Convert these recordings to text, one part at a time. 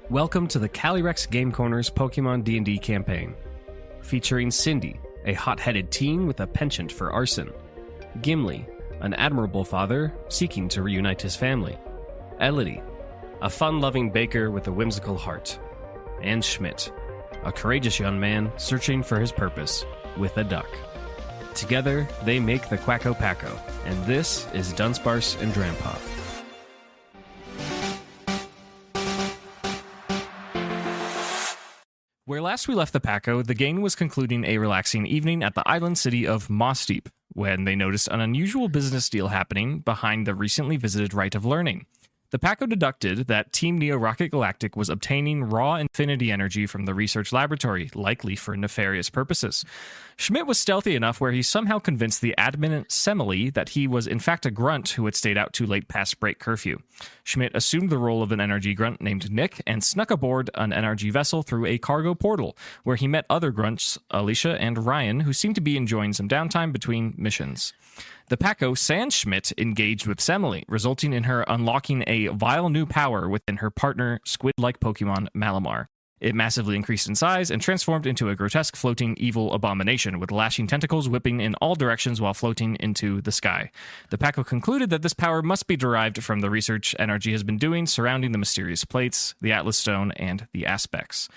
Welcome to the Calyrex Game Corner's Pokemon D&D campaign, featuring Cindy, a hot-headed teen with a penchant for arson; Gimli, an admirable father seeking to reunite his family; Elodie, a fun-loving baker with a whimsical heart; and Schmidt, a courageous young man searching for his purpose with a duck. Together, they make the Packo, and this is Dunsparce Drampa. Where last we left the Packo, the gang was concluding a relaxing evening at the island city of Mossdeep, when they noticed an unusual business deal happening behind the recently visited Rite of Learning. The Packo deducted that Team Neo Rocket Galactic was obtaining raw infinity energy from the research laboratory, likely for nefarious purposes. Schmidt was stealthy enough where he somehow convinced the admin Semele that he was in fact a grunt who had stayed out too late past break curfew. Schmidt assumed the role of an energy grunt named Nick and snuck aboard an NRG vessel through a cargo portal, where he met other grunts, Alicia and Ryan, who seemed to be enjoying some downtime between missions. The Packo sans Schmidt engaged with Semele, resulting in her unlocking a vile new power within her partner squid-like Pokemon Malamar. It massively increased in size and transformed into a grotesque floating evil abomination with lashing tentacles whipping in all directions while floating into the sky. The Packo concluded that this power must be derived from the research NRG has been doing surrounding the mysterious plates, the Atlas Stone, and the Aspects.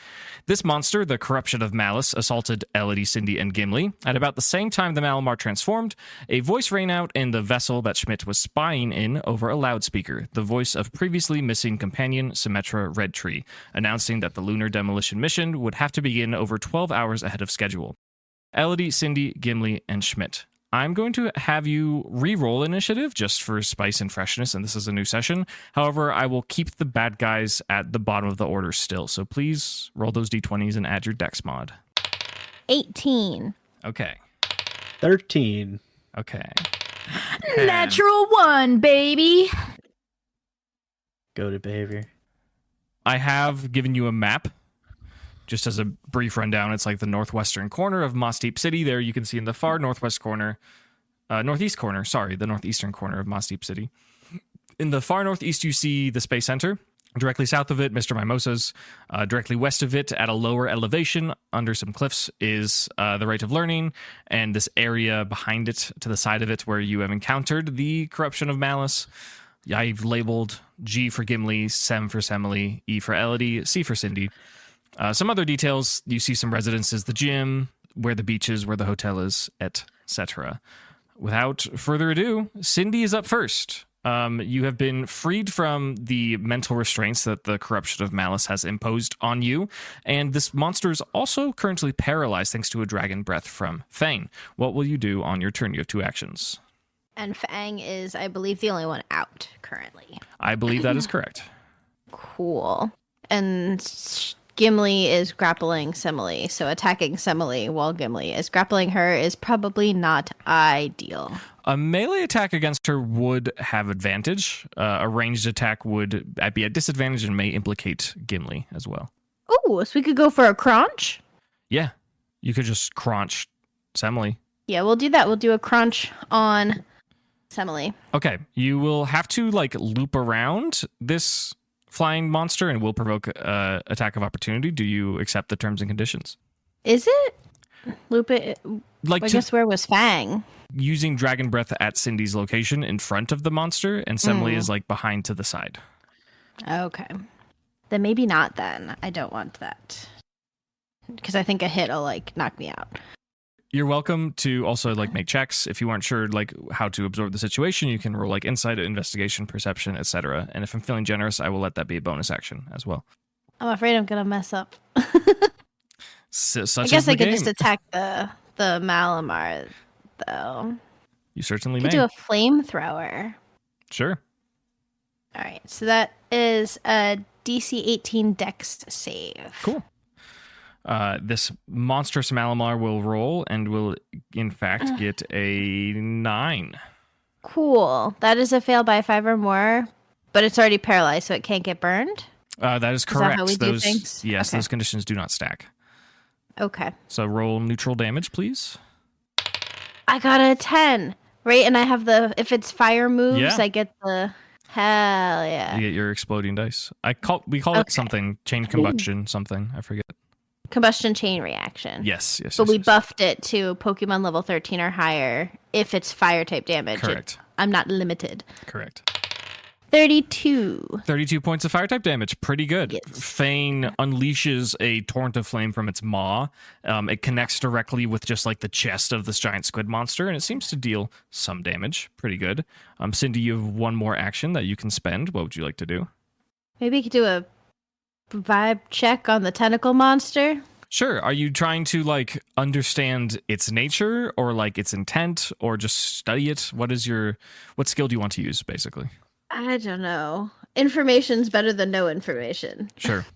This monster, the corruption of Malice, assaulted Elodie, Cindy, and Gimli. At about the same time the Malamar transformed, a voice rang out in the vessel that Schmidt was spying in over a loudspeaker, the voice of previously missing companion Symmetra Redtree, announcing that the lunar demolition mission would have to begin over 12 hours ahead of schedule. Elodie, Cindy, Gimli, and Schmidt. I'm going to have you re-roll initiative just for spice and freshness, and this is a new session. However, I will keep the bad guys at the bottom of the order still, so please roll those d20s and add your dex mod. 18. Okay. 13. Okay. Natural 1, baby. Goated behavior. I have given you a map. Just as a brief rundown, it's like the northwestern corner of Mossdeep City. There you can see in the far northeast corner of Mossdeep City. In the far northeast, you see the Space Center. Directly south of it, Mr. Mimosa's. Directly west of it, at a lower elevation, under some cliffs, is the Rite of Learning. And this area behind it, to the side of it, where you have encountered the corruption of Malice. I've labeled G for Gimli, Sem for Semele, E for Elodie, C for Cindy. Some other details, you see some residences, the gym, where the beach is, where the hotel is, etc. Without further ado, Cindy is up first. You have been freed from the mental restraints that the corruption of Malice has imposed on you, and this monster is also currently paralyzed thanks to a dragon breath from Fang. What will you do on your turn? You have two actions. And Fang is, I believe, the only one out currently. I believe that is correct. Cool. And Gimli is grappling Semele, so attacking Semele while Gimli is grappling her is probably not ideal. A melee attack against her would have advantage. A ranged attack would be at disadvantage and may implicate Gimli as well. Oh, so we could go for a crunch? Yeah, you could just crunch Semele. Yeah, we'll do that. We'll do a crunch on Semele. Okay, you will have to loop around this flying monster and will provoke attack of opportunity. Do you accept the terms and conditions? Is it? Loop it. I guess where was Fang? Using Dragon Breath at Cindy's location in front of the monster, and Semele is behind to the side. Okay. Then maybe not then. I don't want that. Because I think a hit will knock me out. You're welcome to also make checks. If you aren't sure how to absorb the situation, you can roll insight, investigation, perception, etc. And if I'm feeling generous, I will let that be a bonus action as well. I'm afraid I'm gonna mess up. I guess I could just attack the Malamar though. You certainly may. Could do a flamethrower. Sure. All right, so that is a DC 18 Dex save. Cool. This monstrous Malamar will roll and will, in fact, get a 9. Cool. That is a fail by 5 or more, but it's already paralyzed, so it can't get burned? That is correct. Is that how we do things? Yes, okay. Those conditions do not stack. Okay. So roll neutral damage, please. I got a 10, right? And I have if it's fire moves, I get the... Hell yeah. You get your exploding dice. We call it something, chain combustion, something. I forget. Combustion chain reaction. Yes. But we buffed it to Pokemon level 13 or higher if it's fire type damage. Correct. I'm not limited. Correct. 32. 32 points of fire type damage. Pretty good. Yes. Fane unleashes a torrent of flame from its maw. It connects directly with just like the chest of this giant squid monster, and it seems to deal some damage. Pretty good. Cindy, you have one more action that you can spend. What would you like to do? Maybe you could do a vibe check on the tentacle monster. Sure. Are you trying to like understand its nature or like its intent or just study it? What skill do you want to use basically? I don't know. Information's better than no information. Sure.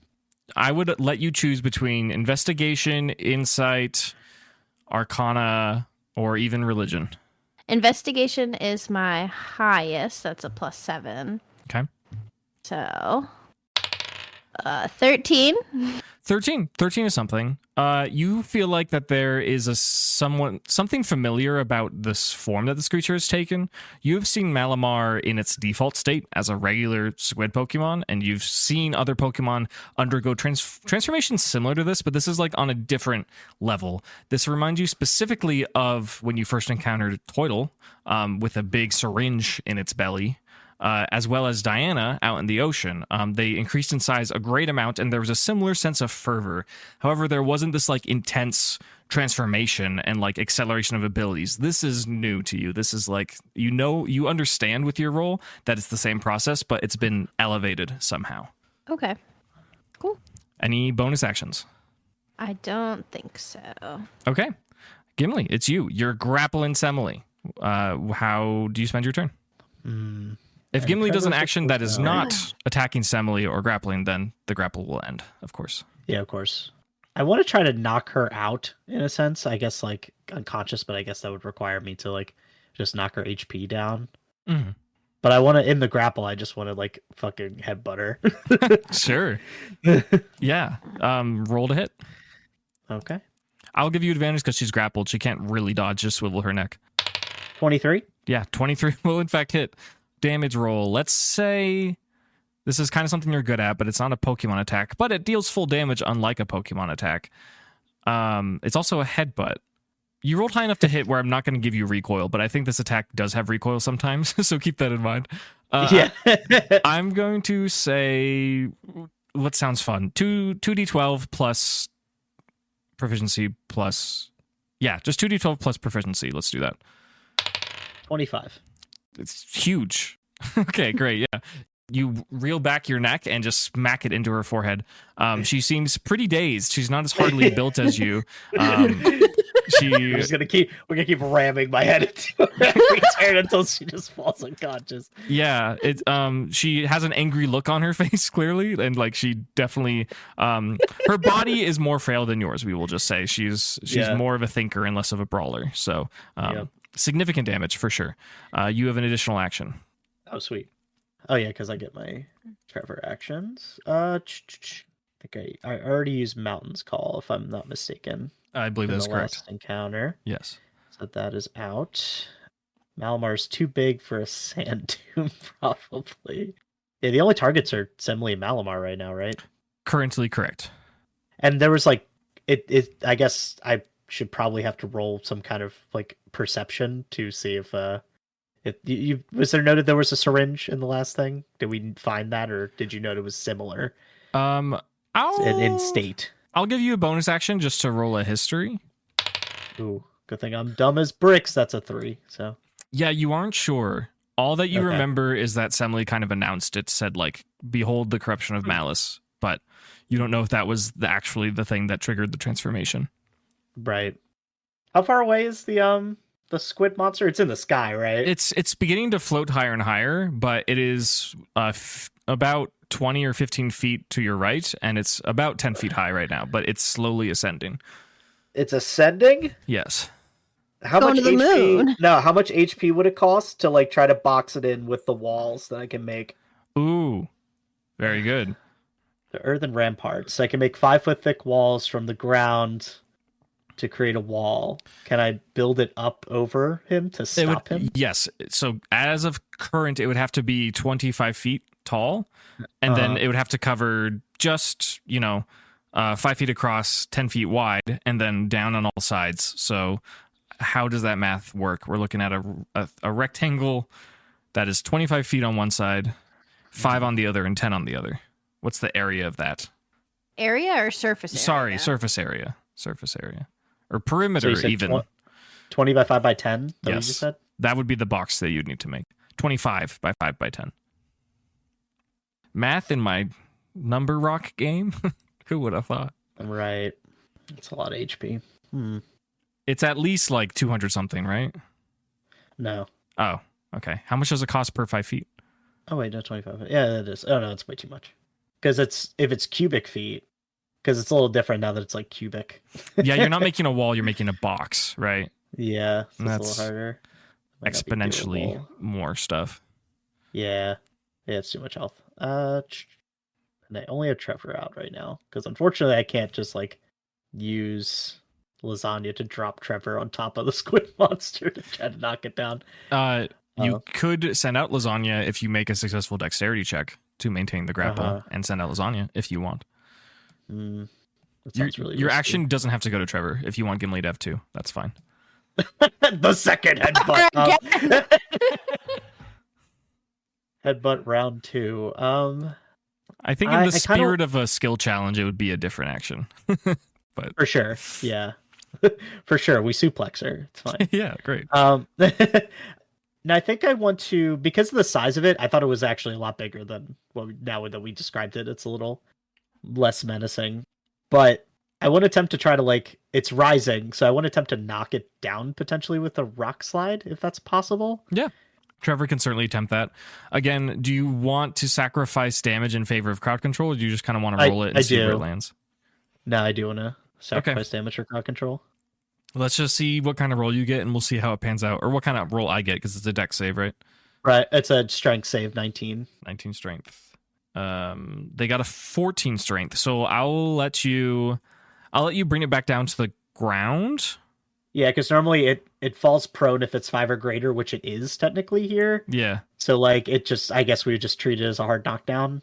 I would let you choose between investigation, insight, arcana, or even religion. Investigation is my highest. That's a +7. Okay. So, 13. 13 is something. You feel like that there is something familiar about this form that this creature has taken. You've seen Malamar in its default state as a regular squid Pokemon, and you've seen other Pokemon undergo transformations similar to this, but this is like on a different level. This reminds you specifically of when you first encountered Toidle with a big syringe in its belly. As well as Diana out in the ocean. They increased in size a great amount, and there was a similar sense of fervor. However, there wasn't this like intense transformation and like acceleration of abilities. This is new to you. This is like, you understand with your role that it's the same process, but it's been elevated somehow. Okay. Cool. Any bonus actions? I don't think so. Okay. Gimli, it's you. You're grappling Semele. How do you spend your turn? If Gimli does an action that is not attacking Semele or grappling, then the grapple will end, of course. Yeah, of course. I want to try to knock her out, in a sense. I guess, like, unconscious, but I guess that would require me to, like, just knock her HP down. Mm-hmm. But I want to, in the grapple, I just want to, like, fucking headbutt her. Sure. Yeah. Roll to hit. Okay. I'll give you advantage because she's grappled. She can't really dodge, just swivel her neck. 23? Yeah, 23 will in fact hit. Damage roll. Let's say this is kind of something you're good at, but it's not a Pokemon attack, but it deals full damage unlike a Pokemon attack. It's also a headbutt. You rolled high enough to hit where I'm not going to give you recoil, but I think this attack does have recoil sometimes, so keep that in mind. Yeah. I'm going to say, what sounds fun? 2d12 plus proficiency plus... Yeah, just 2d12 plus proficiency. Let's do that. 25. It's huge. Okay, great. Yeah. You reel back your neck and just smack it into her forehead. She seems pretty dazed. She's not as hardly built as you. We're gonna keep ramming my head into her every turn until she just falls unconscious. Yeah, she has an angry look on her face, clearly, and like she definitely her body is more frail than yours, we will just say. She's more of a thinker and less of a brawler. So significant damage for sure. You have an additional action. Oh, sweet. Oh, yeah, because I get my Trevor actions. I think I already used Mountain's Call, if I'm not mistaken. I believe that's correct. Last encounter. Yes. So that is out. Malamar's too big for a Sand Tomb, probably. Yeah, the only targets are Semele and Malamar right now, right? Currently correct. And there was like, I guess I should probably have to roll some kind of like perception to see if was there noted there was a syringe in the last thing? Did we find that, or did you note it was similar? In state. I'll give you a bonus action just to roll a history. Ooh, good thing I'm dumb as bricks. That's a 3. So yeah, you aren't sure. All that you remember is that Semele kind of announced it, said like, "Behold the corruption of Malice," but you don't know if that was actually the thing that triggered the transformation. Right. How far away is the squid monster? It's in the sky, right? It's beginning to float higher and higher, but it is about 20 or 15 feet to your right, and it's about 10 feet high right now, but it's slowly ascending. It's ascending? Yes. How Going much to the HP? moon. No, how much HP would it cost to like try to box it in with the walls that I can make? Ooh, very good. The earthen ramparts. I can make 5-foot thick walls from the ground to create a wall. Can I build it up over him to stop him? Yes. So as of current, it would have to be 25 feet tall, and then it would have to cover just 5 feet across, 10 feet wide, and then down on all sides. So how does that math work? We're looking at a rectangle that is 25 feet on one side, 5 on the other, and 10 on the other. What's the area of that? Area or surface area? Sorry, surface area. Surface area. Or perimeter, So even. 20 by 5 by 10? That Yes. you just said? That would be the box that you'd need to make. 25 by 5 by 10. Math in my number rock game? Who would have thought? Right. It's a lot of HP. It's at least like 200 something, right? No. Oh, okay. How much does it cost per 5 feet? Oh, wait, no, 25. Yeah, it is. Oh, no, it's way too much. Because if it's cubic feet, because it's a little different now that it's like cubic. Yeah, you're not making a wall, you're making a box, right? Yeah, so And it's a that's little harder. Might not be Exponentially doable. more stuff. Yeah. Yeah, it's too much health. And I only have Trevor out right now because unfortunately I can't just like use lasagna to drop Trevor on top of the squid monster to try to knock it down. You could send out lasagna if you make a successful dexterity check to maintain the grapple, and send out lasagna if you want. That sounds really Your risky. action doesn't have to go to Trevor. If you want Gimli to have 2, that's fine. The second headbutt. Headbutt round 2. I think in the I kinda- spirit of a skill challenge, it would be a different action. For sure. Yeah. For sure. We suplex her. It's fine. Yeah, great. Now I think I want to, because of the size of it, I thought it was actually a lot bigger than now that we described it. It's a little less menacing. But I want to attempt to try to it's rising, so I want to attempt to knock it down potentially with a rock slide, if that's possible. Yeah. Trevor can certainly attempt that. Again, do you want to sacrifice damage in favor of crowd control, or do you just kind of want to roll it and see where it lands? No, I do want to sacrifice damage for crowd control. Let's just see what kind of roll you get, and we'll see how it pans out. Or what kind of roll I get, because it's a dex save, right? Right. It's a strength save, 19. 19 strength. They got a 14 strength, so I'll let you bring it back down to the ground. Yeah, because normally it falls prone if it's 5 or greater, which it is technically here. Yeah. So I guess we would just treat it as a hard knockdown.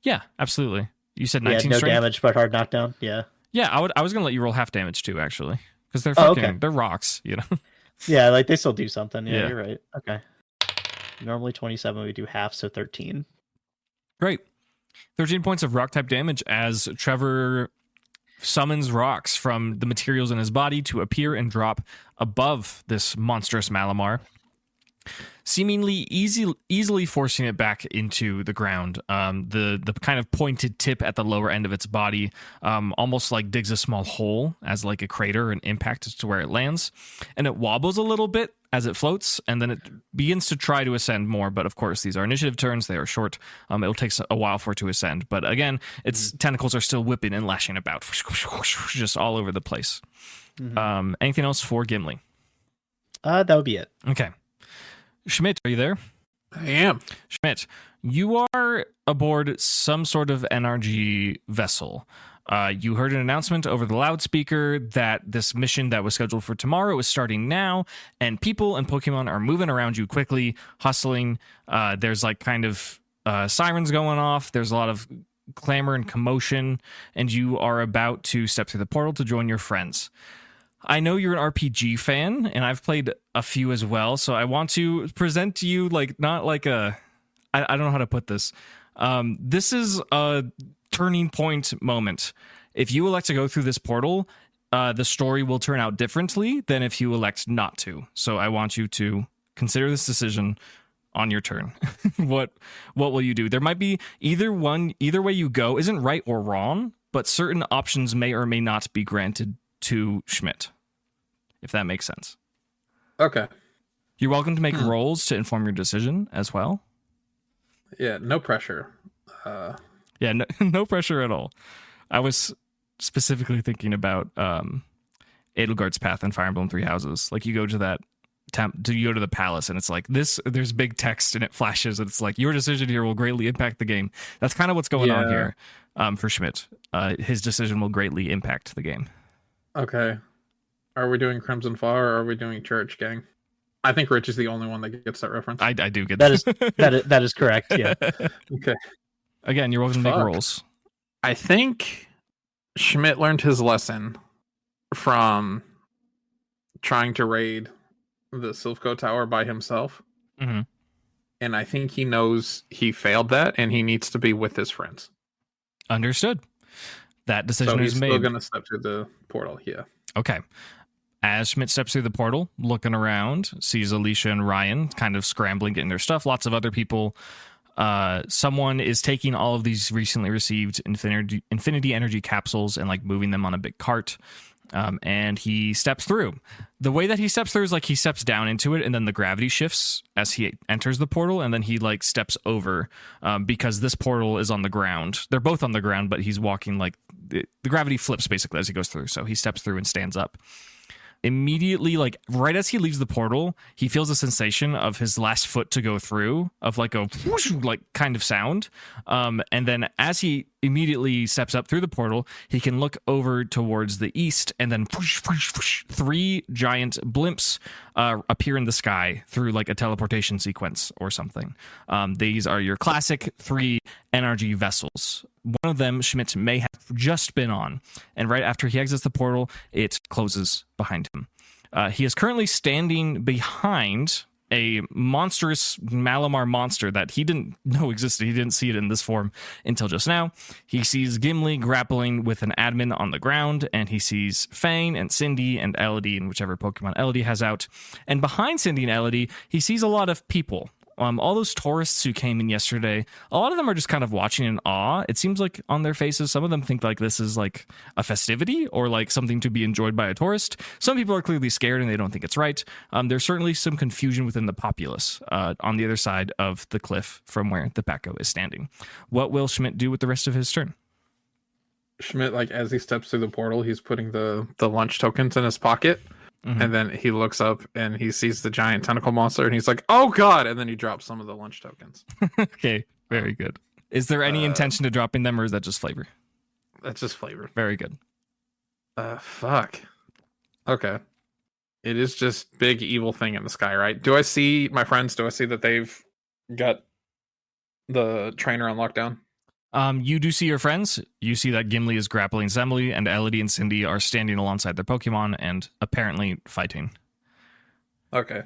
Yeah, absolutely. You said 19 no strength? damage, but hard knockdown. Yeah. Yeah, I was gonna let you roll half damage too, actually, because they're they're rocks, Yeah, they still do something. Yeah, Yeah. you're right. Okay. Normally 27, we do half, so 13. Great. 13 points of rock type damage as Trevor summons rocks from the materials in his body to appear and drop above this monstrous Malamar, seemingly easily forcing it back into the ground. The kind of pointed tip at the lower end of its body almost like digs a small hole as like a crater, an impact as to where it lands, and it wobbles a little bit as it floats, and then it begins to try to ascend more. But of course, these are initiative turns; they are short. It'll take a while for it to ascend. But again, its tentacles are still whipping and lashing about, just all over the place. Anything else for Gimli? That would be it. Okay. Schmidt, are you there? I am. Schmidt, you are aboard some sort of NRG vessel. You heard an announcement over the loudspeaker that this mission that was scheduled for tomorrow is starting now, and people and Pokemon are moving around you quickly, hustling. There's kind of sirens going off. There's a lot of clamor and commotion, and you are about to step through the portal to join your friends. I know you're an RPG fan, and I've played a few as well, so I want to present to you not like a... I don't know how to put this. This is a turning point moment. If you elect to go through this portal, the story will turn out differently than if you elect not to. So I want you to consider this decision on your turn. What will you do? There might be either way you go isn't right or wrong, but certain options may or may not be granted to Schmidt, if that makes sense. Okay. You're welcome to make rolls to inform your decision as well. Yeah, no pressure. Yeah, no pressure at all. I was specifically thinking about Edelgard's Path and Fire Emblem Three Houses. You go to that you go to the palace, and it's this. There's big text, and it flashes, and it's your decision here will greatly impact the game. That's kind of what's going on here for Schmidt. His decision will greatly impact the game. Okay. Are we doing Crimson Fall or are we doing Church Gang? I think Rich is the only one that gets that reference. I do get that is correct. Yeah. Okay. Again, you're welcome to make rolls. I think Schmidt learned his lesson from trying to raid the Silphco Tower by himself. Mm-hmm. And I think he knows he failed that and he needs to be with his friends. Understood. That decision so is made. He's still going to step through the portal. Yeah. Okay. As Schmidt steps through the portal, looking around, sees Alicia and Ryan kind of scrambling, getting their stuff. Lots of other people. Someone is taking all of these recently received infinity energy capsules and like moving them on a big cart. And he steps through. The way that he steps through is like he steps down into it and then the gravity shifts as he enters the portal. And then he like steps over because this portal is on the ground. They're both on the ground, but he's walking like the gravity flips basically as he goes through. So he steps through and stands up. Immediately, like right as he leaves the portal, he feels a sensation of his last foot to go through, of like a whoosh, like kind of sound. And then as he immediately steps up through the portal, he can look over towards the east, and then whoosh, whoosh, whoosh, 3 giant blimps appear in the sky through like a teleportation sequence or something. These are your classic 3 NRG vessels. One of them Schmidt may have just been on, and right after he exits the portal, it closes behind him. He is currently standing behind a monstrous Malamar monster that he didn't know existed. He didn't see it in this form until just now. He sees Gimli grappling with an admin on the ground, and he sees Fang and Cindy and Elodie, and whichever Pokemon Elodie has out. And behind Cindy and Elodie, he sees a lot of people. All those tourists who came in yesterday, a lot of them are just kind of watching in awe. It seems like on their faces, some of them think like this is like a festivity or like something to be enjoyed by a tourist. Some people are clearly scared and they don't think it's right. There's certainly some confusion within the populace on the other side of the cliff from where the Packo is standing. What will Schmidt do with the rest of his turn? Schmidt, like as he steps through the portal, he's putting the lunch tokens in his pocket. Mm-hmm. And then he looks up and he sees the giant tentacle monster and he's like, oh God. And then he drops some of the lunch tokens. Okay. Very good. Is there any intention to dropping them or is that just flavor? That's just flavor. Very good. Fuck. Okay. It is just big evil thing in the sky, right? Do I see my friends? Do I see that they've got the trainer on lockdown? You do see your friends. You see that Gimli is grappling Semele, and Elodie and Cindy are standing alongside their Pokemon and apparently fighting. Okay.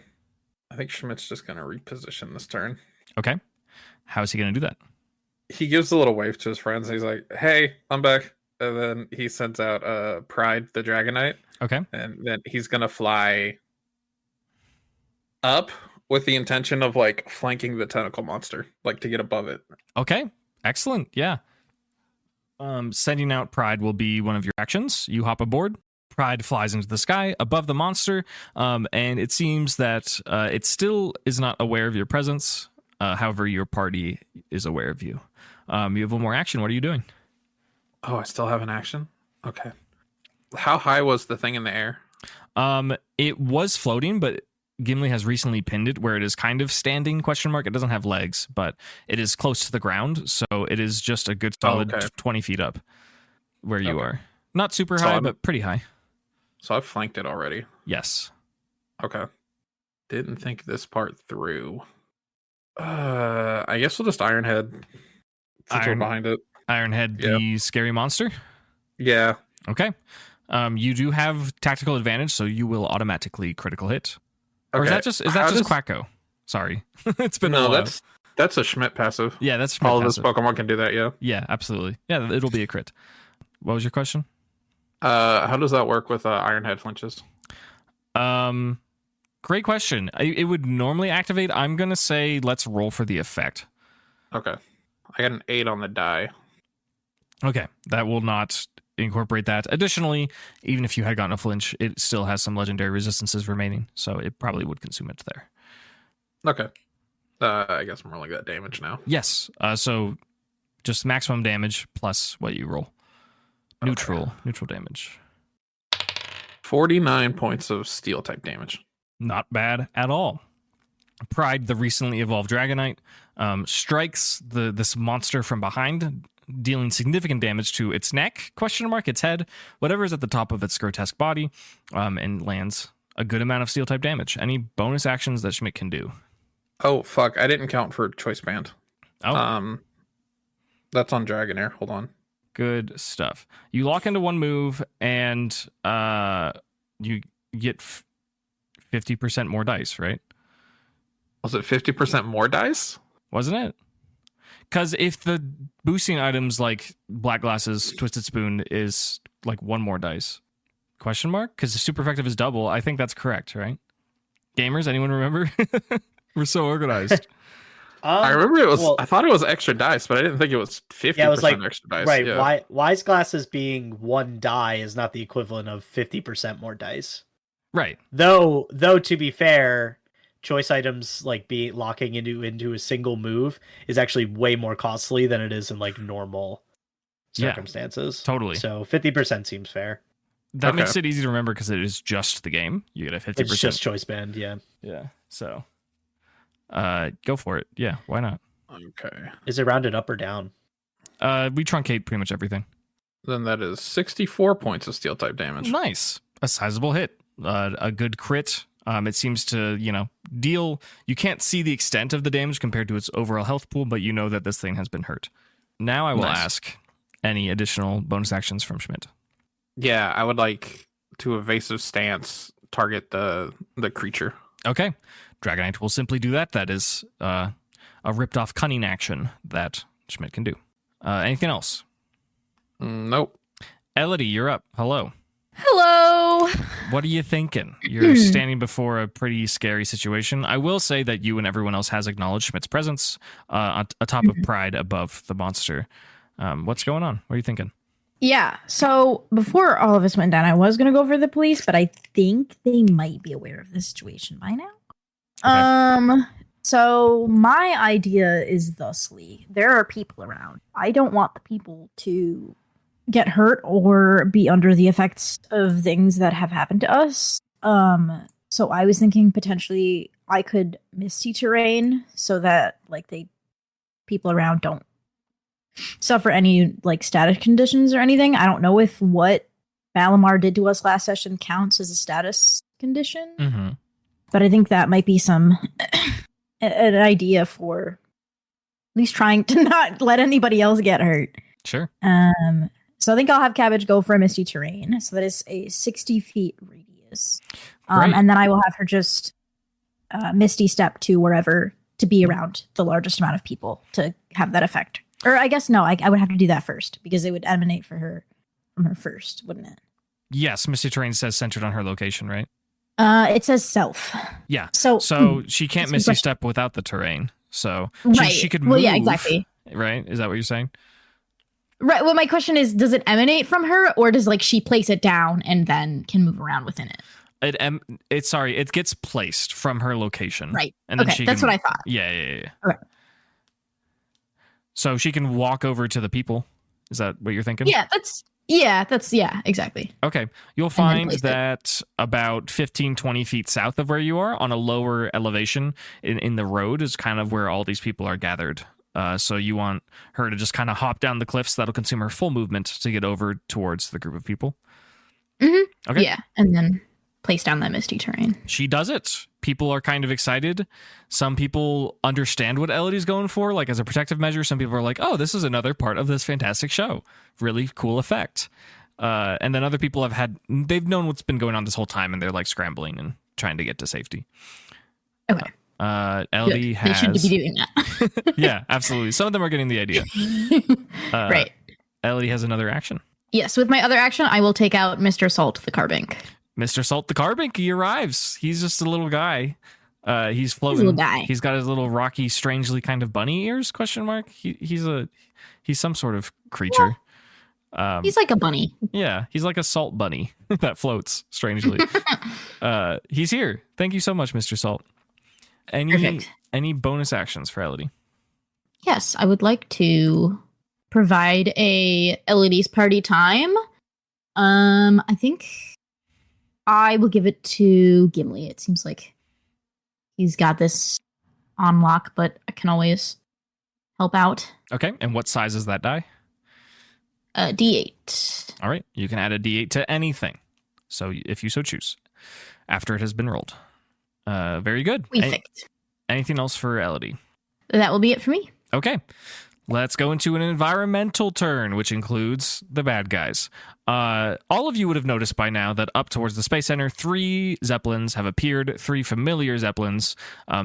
I think Schmidt's just going to reposition this turn. Okay. How is he going to do that? He gives a little wave to his friends. And he's like, hey, I'm back. And then he sends out Pride, the Dragonite. Okay. And then he's going to fly up with the intention of like flanking the tentacle monster, like to get above it. Okay. Excellent. Yeah. Sending out Pride will be one of your actions. You hop aboard. Pride flies into the sky above the monster, and it seems that it still is not aware of your presence. However, your party is aware of you. You have one more action. What are you doing? Oh, I still have an action? Okay. How high was the thing in the air? It was floating, but Gimli has recently pinned it where it is kind of standing, ? It doesn't have legs, but it is close to the ground, so it is just a good solid 20 feet up where you are. Not super high, but pretty high. So I've flanked it already. Yes. Okay. Didn't think this part through. I guess we'll just Ironhead. Since we're behind it. Ironhead, the scary monster? Yeah. Okay. You do have tactical advantage, so you will automatically critical hit. Or is that just Quacko? Sorry. It's been a while. That's a Schmidt passive. Yeah, that's Schmidt all passive. All of this Pokemon can do that, yeah. Yeah, absolutely. Yeah, it'll be a crit. What was your question? How does that work with Ironhead flinches? Great question. It would normally activate. I'm going to say let's roll for the effect. Okay. I got an 8 on the die. Okay, that will not incorporate that. Additionally, even if you had gotten a flinch, it still has some legendary resistances remaining, so it probably would consume it there. Okay. I guess I'm rolling that damage now. Yes. So just maximum damage plus what you roll. Neutral damage. 49 points of steel type damage. Not bad at all. Pride, the recently evolved Dragonite, strikes this monster from behind, dealing significant damage to its neck, its head, whatever is at the top of its grotesque body, and lands a good amount of steel type damage. Any bonus actions that Schmidt can do? Oh, fuck. I didn't count for choice band. Oh. That's on Dragonair. Hold on. Good stuff. You lock into one move and you get 50% more dice, right? Was it 50% more dice? Wasn't it? Because if the boosting items like Black Glasses, Twisted Spoon is like one more dice. Question mark? Because the super effective is double. I think that's correct, right? Gamers, anyone remember? We're so organized. I remember it was. Well, I thought it was extra dice, but I didn't think it was 50% extra dice. Right. Yeah. Wise Glasses being one die is not the equivalent of 50% more dice. Right. Though to be fair, choice items like locking into a single move is actually way more costly than it is in like normal circumstances. Totally. So 50% seems fair. That makes it easy to remember because it is just the game. You get a 50%. It's just choice band, yeah. Yeah. So go for it. Yeah, why not? Okay. Is it rounded up or down? We truncate pretty much everything. Then that is 64 points of steel type damage. Nice. A sizable hit. A good crit. It seems to, deal. You can't see the extent of the damage compared to its overall health pool, but you know that this thing has been hurt. Now I will ask any additional bonus actions from Schmidt. Yeah, I would like to evasive stance target the creature. Okay. Dragonite will simply do that. That is a ripped off cunning action that Schmidt can do. Anything else? Nope. Elodie, you're up. Hello. Hello. What are you thinking? You're standing before a pretty scary situation. I will say that you and everyone else has acknowledged Schmidt's presence atop of pride above the monster. What's going on? What are you thinking? Yeah, so before all of this went down, I was going to go for the police, but I think they might be aware of the situation by now. Okay. So my idea is thusly. There are people around. I don't want the people to get hurt or be under the effects of things that have happened to us. So I was thinking potentially I could misty terrain so that people around don't suffer any status conditions or anything. I don't know if what Malamar did to us last session counts as a status condition, but I think that might be an idea for at least trying to not let anybody else get hurt. Sure. So I think I'll have Cabbage go for a misty terrain. So that is a 60 feet radius. And then I will have her just misty step to wherever to be around the largest amount of people to have that effect. Or I guess no, I would have to do that first because it would emanate from her first, wouldn't it? Yes, Misty Terrain says centered on her location, right? It says self. Yeah. So she can't Misty step without the terrain. So she could move. Well, yeah, exactly. Right? Is that what you're saying? Right. Well, my question is, does it emanate from her, or does she place it down and then can move around within it? It gets placed from her location. Right. And then that's what I thought. Yeah. Okay. So she can walk over to the people. Is that what you're thinking? Yeah, exactly. Okay. You'll find that about 15, 20 feet south of where you are on a lower elevation in the road is kind of where all these people are gathered. So you want her to just kind of hop down the cliffs. That'll consume her full movement to get over towards the group of people. Mm-hmm. Okay. Yeah. And then place down that misty terrain. She does it. People are kind of excited. Some people understand what Elodie's going for, like as a protective measure. Some people are like, oh, this is another part of this fantastic show. Really cool effect. And then other people they've known what's been going on this whole time, and they're like scrambling and trying to get to safety. Okay. Elodie has... They should be doing that. Yeah, absolutely. Some of them are getting the idea. Right. Elodie has another action. Yes, with my other action, I will take out Mr. Salt the Carbink. Mr. Salt the Carbink, he arrives. He's just a little guy. He's floating. He's a little guy. He's got his little rocky, strangely kind of bunny ears, question mark. He's some sort of creature. He's like a bunny. Yeah, he's like a salt bunny that floats strangely. He's here. Thank you so much, Mr. Salt. Any bonus actions for Elodie? Yes, I would like to provide a Elodie's party time. I think I will give it to Gimli. It seems like he's got this on lock, but I can always help out. Okay, and what size is that die? D8. All right, you can add a D8 to anything. So if you so choose, after it has been rolled. Very good. Perfect. Anything else for Elodie? That will be it for me. Okay. Let's go into an environmental turn, which includes the bad guys. All of you would have noticed by now that up towards the Space Center, 3 Zeppelins have appeared, 3 familiar Zeppelins.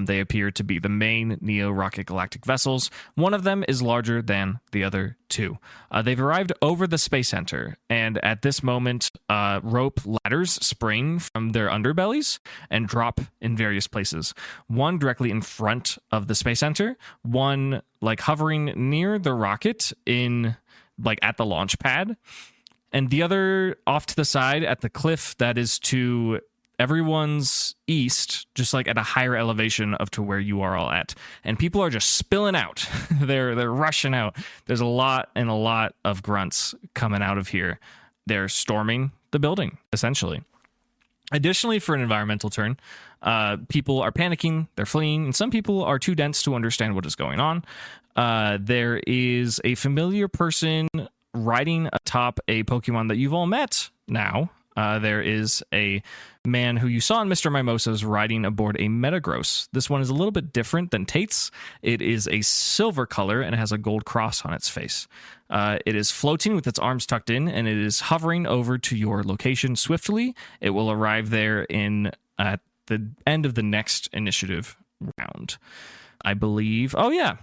They appear to be the main Neo-Rocket Galactic vessels. One of them is larger than the other 2. They've arrived over the Space Center, and at this moment, rope ladders spring from their underbellies and drop in various places. One directly in front of the Space Center, one hovering near the rocket at the launch pad, and the other off to the side at the cliff that is to everyone's east, just at a higher elevation of to where you are all at. And people are just spilling out. They're rushing out. There's a lot of grunts coming out of here. They're storming the building, essentially. Additionally, for an environmental turn, people are panicking, they're fleeing, and some people are too dense to understand what is going on. There is a familiar person riding atop a Pokemon that you've all met now. There is a man who you saw in Mr. Mimosa's riding aboard a Metagross. This one is a little bit different than Tate's. It is a silver color and it has a gold cross on its face. It is floating with its arms tucked in, and it is hovering over to your location swiftly. It will arrive there at the end of the next initiative round, I believe. Oh, yeah.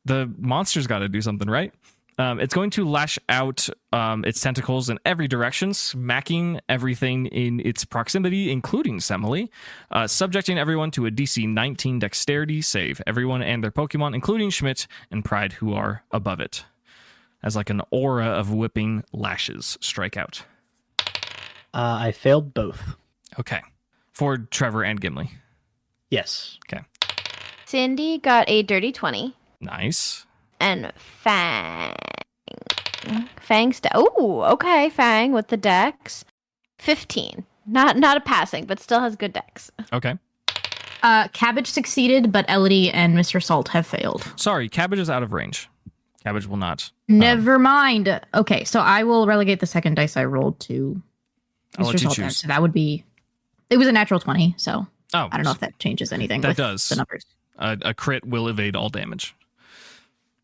The monster's got to do something, right? It's going to lash out its tentacles in every direction, smacking everything in its proximity, including Semele, subjecting everyone to a DC 19 dexterity save. Everyone and their Pokemon, including Schmidt and Pride, who are above it. As an aura of whipping lashes strike out. I failed both. Okay. For Trevor and Gimli. Yes. Okay. Cindy got a dirty 20. Nice. And Fang. Oh, okay. Fang with the dex. 15. Not a passing, but still has good dex. Okay. Cabbage succeeded, but Elodie and Mr. Salt have failed. Sorry, Cabbage is out of range. Cabbage will not. Never mind. Okay, so I will relegate the second dice I rolled to I'll Mr. let you Salt. choose. So that would be... It was a natural 20, so Oh, I don't know if that changes anything. That with does. the numbers. A crit will evade all damage.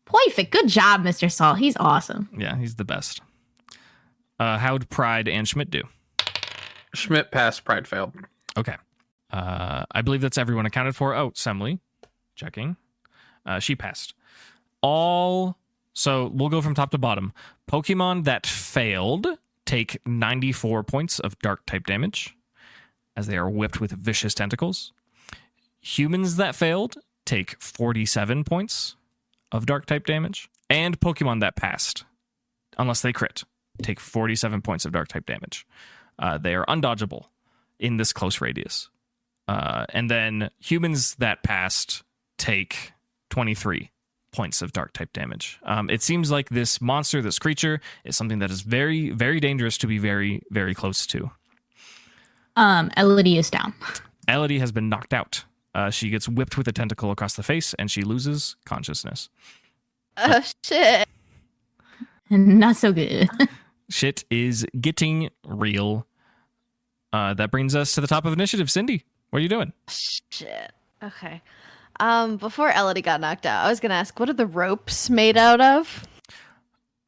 Perfect. Good job, Mr. Salt. He's awesome. Yeah, he's the best. How'd Pride and Schmidt do? Schmidt passed, Pride failed. Okay. I believe that's everyone accounted for. Oh, Semele. Checking. She passed. So we'll go from top to bottom. Pokemon that failed take 94 points of dark type damage as they are whipped with vicious tentacles. Humans that failed take 47 points of dark type damage. And Pokemon that passed, unless they crit, take 47 points of dark type damage. They are undodgeable in this close radius. And then humans that passed take 23 points of dark type damage. It seems like this monster, this creature, is something that is very, very dangerous to be very, very close to. Elodie is down. Elodie has been knocked out. She gets whipped with a tentacle across the face, and she loses consciousness. Oh, shit. Not so good. Shit is getting real. That brings us to the top of initiative. Cindy, what are you doing? Shit. Okay. Before Elodie got knocked out, I was gonna ask, what are the ropes made out of?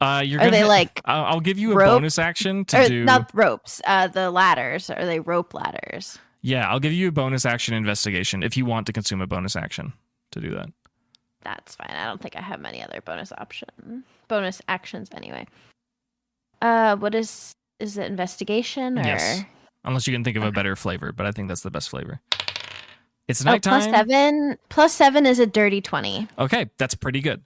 Are they like I'll give you a rope? bonus action to do. Not ropes. The ladders. Are they rope ladders? Yeah, I'll give you a bonus action investigation if you want to consume a bonus action to do that. That's fine. I don't think I have many other bonus actions anyway. What is it investigation or? Yes. Unless you can think of a better flavor, but I think that's the best flavor. It's Oh, nighttime. plus 7 is a dirty 20. Okay, that's pretty good.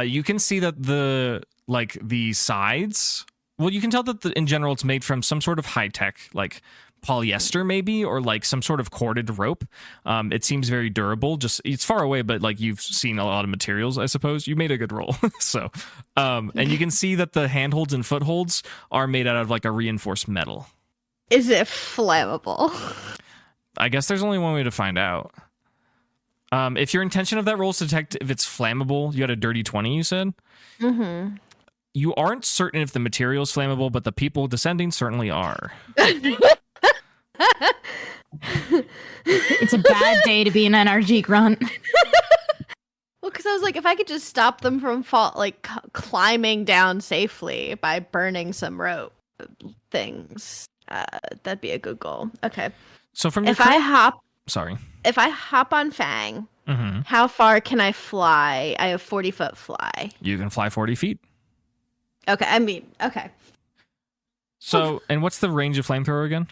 You can see that the sides. Well, you can tell that in general it's made from some sort of high tech, like polyester maybe, or like some sort of corded rope. It seems very durable. Just it's far away, but you've seen a lot of materials, I suppose. You made a good roll. So, and you can see that the handholds and footholds are made out of a reinforced metal. Is it flammable? I guess there's only one way to find out. If your intention of that roll is to detect if it's flammable, you had a dirty 20, you said? Mm-hmm. You aren't certain if the material is flammable, but the people descending certainly are. It's a bad day to be an NRG grunt. Well, because I was like, if I could just stop them from climbing down safely by burning some rope things, that'd be a good goal. Okay. So from your If I hop on Fang, how far can I fly? I have 40-foot fly. You can fly 40 feet. Okay. Okay. So, and what's the range of flamethrower again?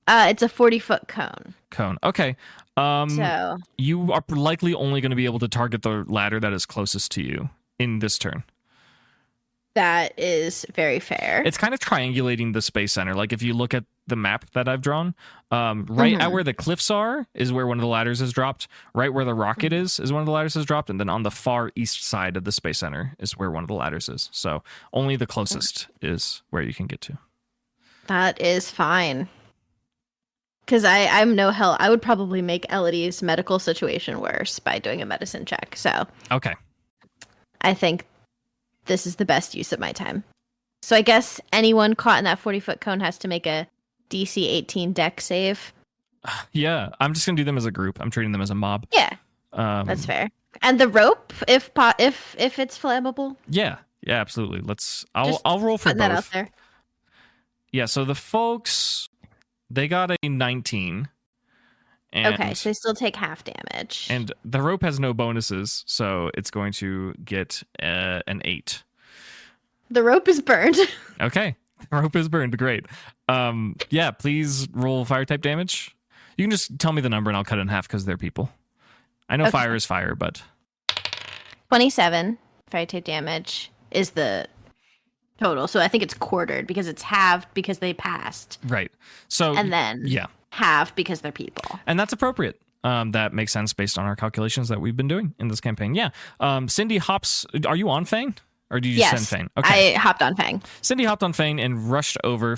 It's a 40-foot cone. Okay. So you are likely only going to be able to target the ladder that is closest to you in this turn. that is very fair. It's kind of triangulating the space center. Like if you look at the map that I've drawn, right at where the cliffs are is where one of the ladders is dropped. Right where the rocket is one of the ladders is dropped. And then on the far east side of the space center is where one of the ladders is. So only the closest is where you can get to. That is fine. Because I'm no help. I would probably make Elodie's medical situation worse by doing a medicine check. So Okay. I think this is the best use of my time. So I guess anyone caught in that 40-foot cone has to make a DC 18 deck save. Yeah, I'm just gonna do them as a group. I'm treating them as a mob. Yeah, that's fair. And the rope, if it's flammable. Yeah, absolutely. I'll roll for Putting that out both. there. Yeah, so the folks, they got a 19. And, Okay, so they still take half damage. and the rope has no bonuses, so it's going to get an 8. The rope is burned. Okay, the rope is burned. Great. Yeah, please roll fire type damage. You can just tell me the number and I'll cut it in half because they're people. I know Okay. fire is fire, but 27 fire type damage is the total. So I think it's quartered because it's halved because they passed. right. So And then yeah, halved because they're people. and that's appropriate. That makes sense based on our calculations that we've been doing in this campaign. Yeah. Cindy hops. Are you on Fang? Or do you just Yes, send Fang? Okay. I hopped on Fang. Cindy hopped on Fang and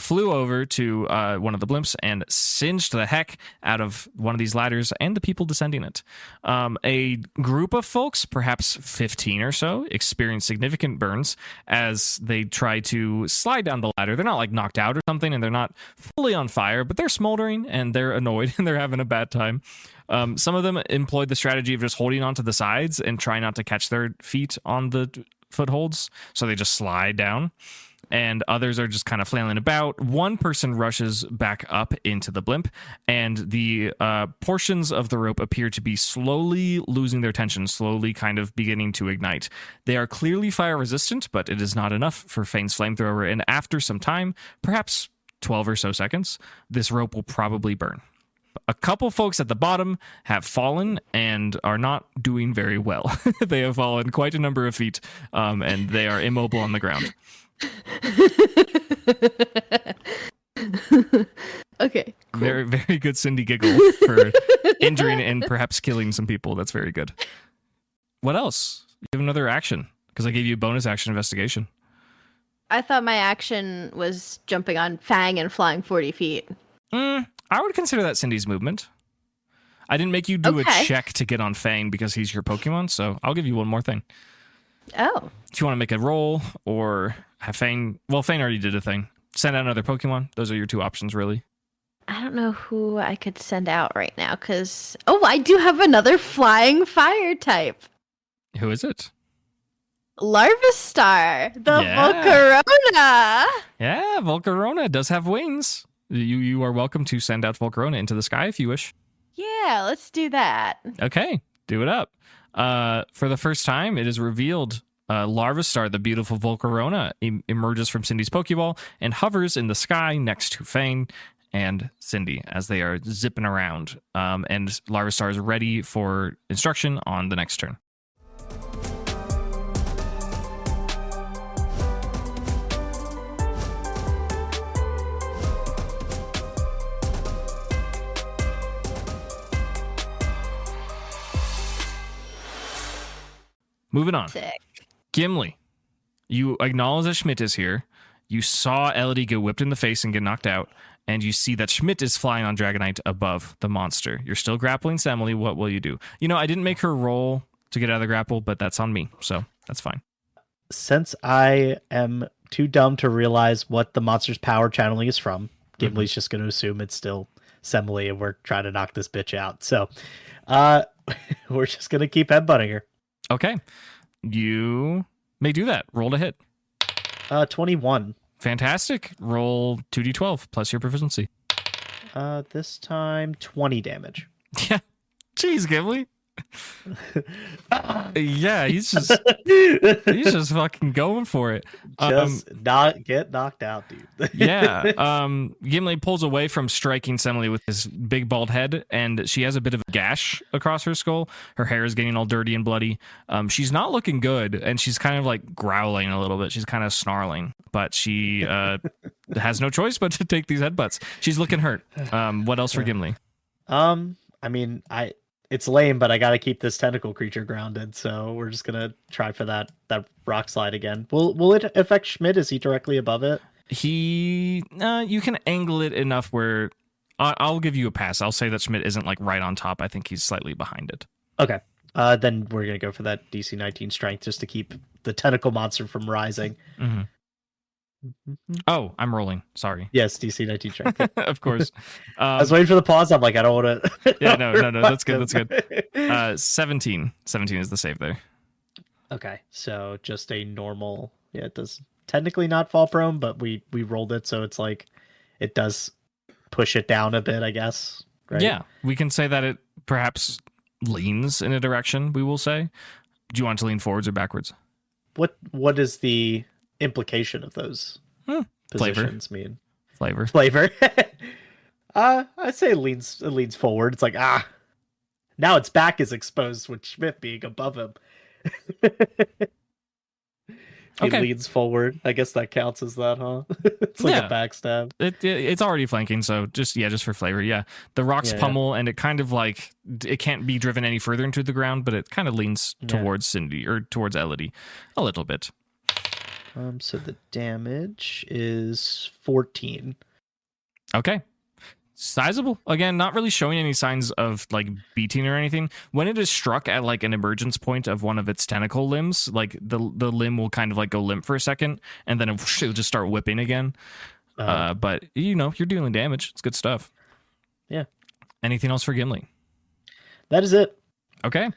flew over to one of the blimps and singed the heck out of one of these ladders and the people descending it. A group of folks, perhaps 15 or so, experience significant burns as they try to slide down the ladder. They're not like knocked out or something, and they're not fully on fire, but they're smoldering and they're annoyed and they're having a bad time. Some of them employed the strategy of just holding onto the sides and trying not to catch their feet on the footholds, so they just slide down, and others are just kind of flailing about. One person rushes back up into the blimp, and the portions of the rope appear to be slowly losing their tension, slowly kind of beginning to ignite. They are clearly fire resistant, but it is not enough for Fane's flamethrower, and after some time, perhaps 12 or so seconds, this rope will probably burn. A couple folks at the bottom have fallen and are not doing very well. They have fallen quite a number of feet, and they are immobile on the ground. Okay. Cool. Very, very good Cindy giggle for injuring and perhaps killing some people. That's very good. What else? You have another action, because I gave you a bonus action investigation. I thought my action was jumping on Fang and flying 40 feet. I would consider that Cindy's movement. I didn't make you do a Okay. check to get on Fang because he's your Pokemon, so I'll give you one more thing. Oh. Do you want to make a roll or have Fang? Well, Fang already did a thing. Send out another Pokemon. Those are your two options, really. I don't know who I could send out right now because... Oh, I do have another flying fire type. Who is it? Larvastar, the Yeah. Volcarona. Yeah, Volcarona does have wings. You are welcome to send out Volcarona into the sky if you wish. Yeah, let's do that. Okay, do it up. For the first time, it is revealed Larvastar, the beautiful Volcarona, emerges from Cindy's Pokeball and hovers in the sky next to Fang and Cindy as they are zipping around. And Larvastar is ready for instruction on the next turn. Moving on. Sick. Gimli, you acknowledge that Schmidt is here. You saw Elodie get whipped in the face and get knocked out, and you see that Schmidt is flying on Dragonite above the monster. You're still grappling Semele. What will you do? I didn't make her roll to get out of the grapple, but that's on me, so that's fine. since I am too dumb to realize what the monster's power channeling is from, Gimli's just going to assume it's still Semele and we're trying to knock this bitch out. So we're just going to keep headbutting her. Okay. You may do that. Roll to hit. 21. Fantastic. Roll 2d12 plus your proficiency. This time 20 damage. Yeah. Jeez, Gimli. Yeah, he's just fucking going for it. Just not get knocked out, dude. Yeah. Gimli pulls away from striking Semele with his big bald head, and she has a bit of a gash across her skull. Her hair is getting all dirty and bloody. She's not looking good, and she's kind of like growling a little bit. She's kind of snarling, but she has no choice but to take these headbutts. She's looking hurt. What else for Gimli? I mean, it's lame, but I got to keep this tentacle creature grounded, so we're just gonna try for that rock slide again. Will it affect Schmidt? Is he directly above it? You can angle it enough where I'll give you a pass. I'll say that Schmidt isn't like right on top. I think he's slightly behind it. Okay. Then we're gonna go for that DC 19 strength just to keep the tentacle monster from rising. Mm-hmm. Oh, I'm rolling. Sorry. Yes, DC 19 strength. Of course. I was waiting for the pause. I'm like, I don't want to. Yeah, no. That's good. That's good. 17. 17 is the save there. Okay, so just a normal. Yeah, it does technically not fall prone, but we rolled it, so it's like it does push it down a bit, I guess. Right? Yeah, we can say that it perhaps leans in a direction. We will say. Do you want to lean forwards or backwards? What is the implication of those positions mean? Flavor. I say it leans forward. It's like, now its back is exposed with Schmidt being above him. He leans forward. I guess that counts as that, huh? It's like a backstab. It's already flanking, so just for flavor. Yeah, the rocks pummel, and it kind of like it can't be driven any further into the ground, but it kind of leans towards Cindy or towards Elodie a little bit. So the damage is 14. Okay. Sizable. Again, not really showing any signs of like beating or anything. When it is struck at like an emergence point of one of its tentacle limbs, like the limb will kind of like go limp for a second, and then it'll just start whipping again. But you're dealing damage. It's good stuff. Yeah. Anything else for Gimli? That is it. Okay.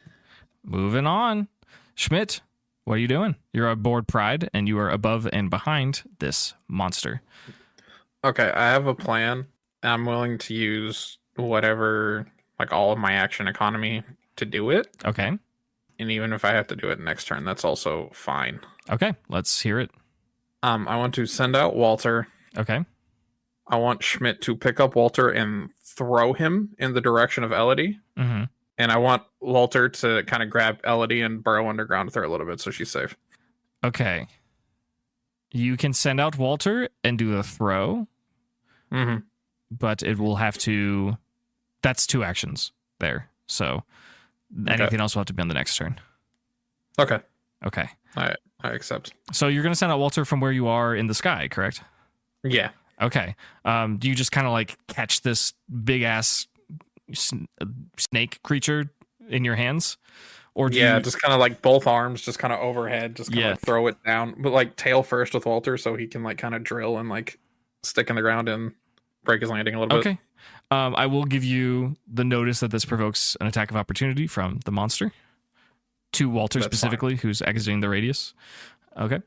Moving on. Schmidt, what are you doing? You're aboard Pride, and you are above and behind this monster. Okay, I have a plan. I'm willing to use whatever, like all of my action economy to do it. Okay. And even if I have to do it next turn, that's also fine. Okay, let's hear it. I want to send out Walter. Okay. I want Schmidt to pick up Walter and throw him in the direction of Elodie. Mm-hmm. And I want Walter to kind of grab Elodie and burrow underground with her a little bit so she's safe. Okay. You can send out Walter and do the throw. Mm-hmm. But it will have to... That's 2 actions there. So anything else will have to be on the next turn. Okay. Okay. I accept. So you're going to send out Walter from where you are in the sky, correct? Yeah. Okay. Do you just kind of like catch this big-ass snake creature in your hands? Or do you... just kind of like both arms, just kind of overhead, just kind of like throw it down. But like tail first with Walter so he can like kind of drill and like stick in the ground and break his landing a little bit. Okay. I will give you the notice that this provokes an attack of opportunity from the monster to Walter specifically, who's exiting the radius. Okay.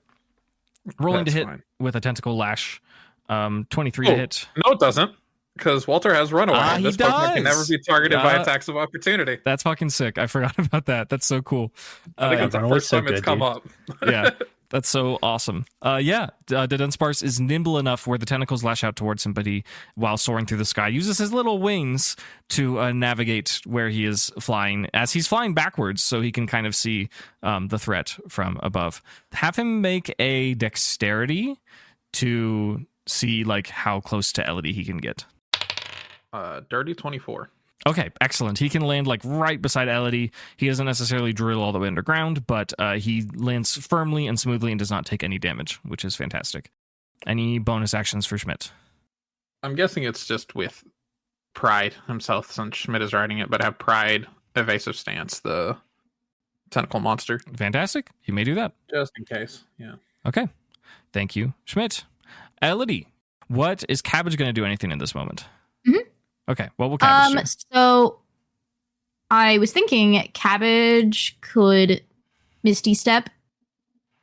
Rolling to hit with a tentacle lash. 23 to hit. No, it doesn't. Because Walter has runaway. This Pokemon can never be targeted by attacks of opportunity. That's fucking sick. I forgot about that. That's so cool. I think it's the first time it's come up. Yeah. That's so awesome. The Dunsparce is nimble enough where the tentacles lash out towards him, but he, while soaring through the sky, uses his little wings to navigate where he is flying, as he's flying backwards, so he can kind of see the threat from above. Have him make a dexterity to see like how close to Elodie he can get. Dirty 24. Okay, excellent. He can land like right beside Elodie. He doesn't necessarily drill all the way underground, but he lands firmly and smoothly and does not take any damage, which is fantastic. Any bonus actions for Schmidt? I'm guessing it's just with Pride himself, since Schmidt is riding it, but have Pride, evasive stance, the tentacle monster. Fantastic. You may do that. Just in case. Yeah. Okay. Thank you, Schmidt. Elodie, what is Cabbage going to do anything in this moment? Mhm. Okay. What will Cabbage do? So I was thinking Cabbage could Misty Step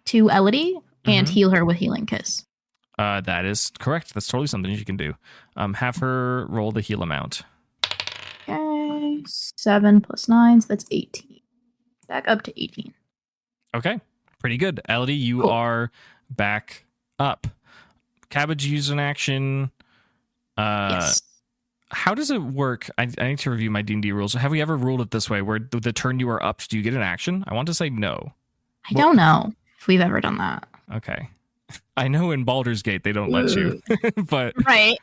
to Elodie and heal her with Healing Kiss. That is correct. That's totally something you can do. Have her roll the heal amount. Okay, 7 + 9, so that's 18. Back up to 18. Okay, pretty good. Elodie, you Cool. are back up. Cabbage use an action. Yes. How does it work? I need to review my D&D rules. Have we ever ruled it this way, where the turn you are up, do you get an action? I want to say no. I don't know if we've ever done that. Okay. I know in Baldur's Gate they don't let you, but Right.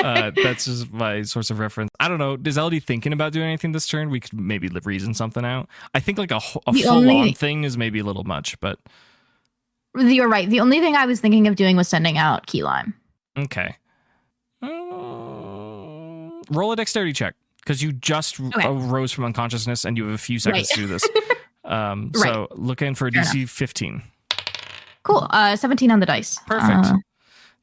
that's just my source of reference. I don't know. Is Elodie thinking about doing anything this turn? We could maybe reason something out. I think like a full-on thing is maybe a little much, but... You're right. The only thing I was thinking of doing was sending out Key Lime. Okay. Roll a dexterity check, because you just rose from unconsciousness and you have a few seconds to do this. So look in for a DC 15. Cool. 17 on the dice. Perfect.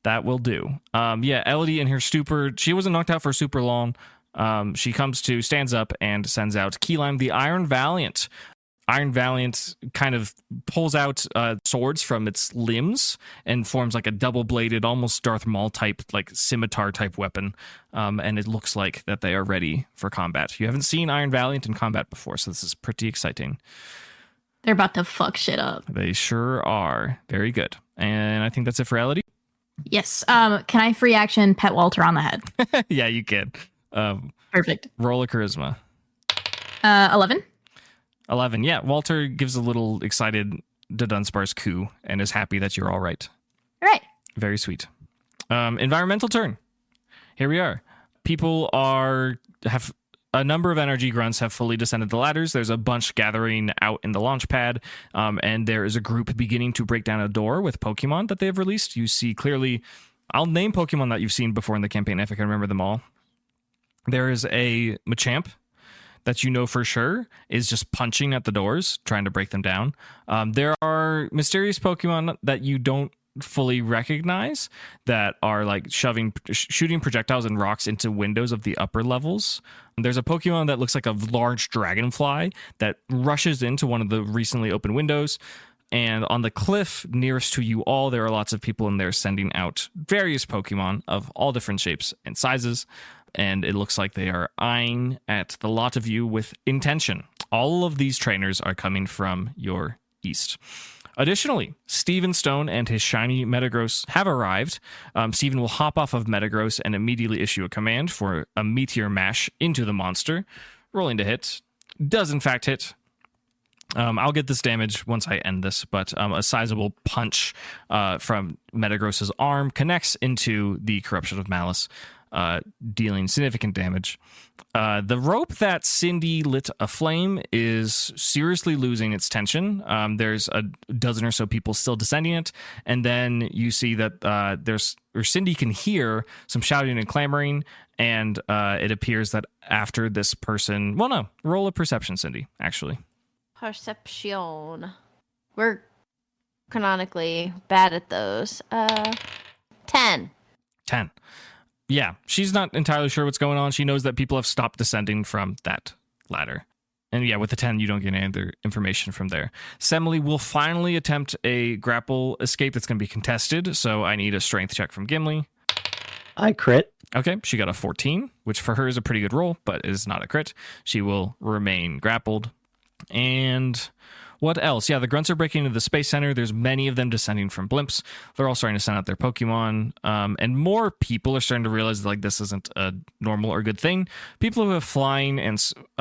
That will do. Yeah, Elodie in her stupor, she wasn't knocked out for super long. She comes to, stands up, and sends out Key Lime, the Iron Valiant. Iron Valiant kind of pulls out swords from its limbs and forms like a double-bladed, almost Darth Maul type, like scimitar type weapon. And it looks like that they are ready for combat. You haven't seen Iron Valiant in combat before, so this is pretty exciting. They're about to fuck shit up. They sure are. Very good. And I think that's it for Elodie. Yes. Can I free action pet Walter on the head? Yeah, you can. Perfect. Roll a charisma. 11. 11. Yeah, Walter gives a little excited to Dunsparce coo and is happy that you're all right. All right. Very sweet. Environmental turn. Here we are. People have a number of energy grunts have fully descended the ladders. There's a bunch gathering out in the launch pad, and there is a group beginning to break down a door with Pokemon that they have released. You see clearly, I'll name Pokemon that you've seen before in the campaign if I can remember them all. There is a Machamp that you know for sure is just punching at the doors, trying to break them down. There are mysterious Pokemon that you don't fully recognize that are like shooting projectiles and rocks into windows of the upper levels. There's a Pokemon that looks like a large dragonfly that rushes into one of the recently opened windows. And on the cliff nearest to you all, there are lots of people in there sending out various Pokemon of all different shapes and sizes. And it looks like they are eyeing at the lot of you with intention. All of these trainers are coming from your east. Additionally, Steven Stone and his shiny Metagross have arrived. Steven will hop off of Metagross and immediately issue a command for a Meteor Mash into the monster. Rolling to hit. Does in fact hit. I'll get this damage once I end this, but a sizable punch from Metagross's arm connects into the Corruption of Malice, dealing significant damage. The rope that Cindy lit aflame is seriously losing its tension. There's a dozen or so people still descending it, and then you see that Cindy can hear some shouting and clamoring, and it appears that after this person... Well, no, roll a perception, Cindy, actually. Perception. We're canonically bad at those. 10. 10. Yeah, she's not entirely sure what's going on. She knows that people have stopped descending from that ladder. And yeah, with the 10, you don't get any other information from there. Semele will finally attempt a grapple escape that's going to be contested, so I need a strength check from Gimli. I crit. Okay, she got a 14, which for her is a pretty good roll, but is not a crit. She will remain grappled. And... what else? Yeah, the grunts are breaking into the Space Center. There's many of them descending from blimps. They're all starting to send out their Pokemon. And more people are starting to realize that, like, this isn't a normal or good thing. People who have flying and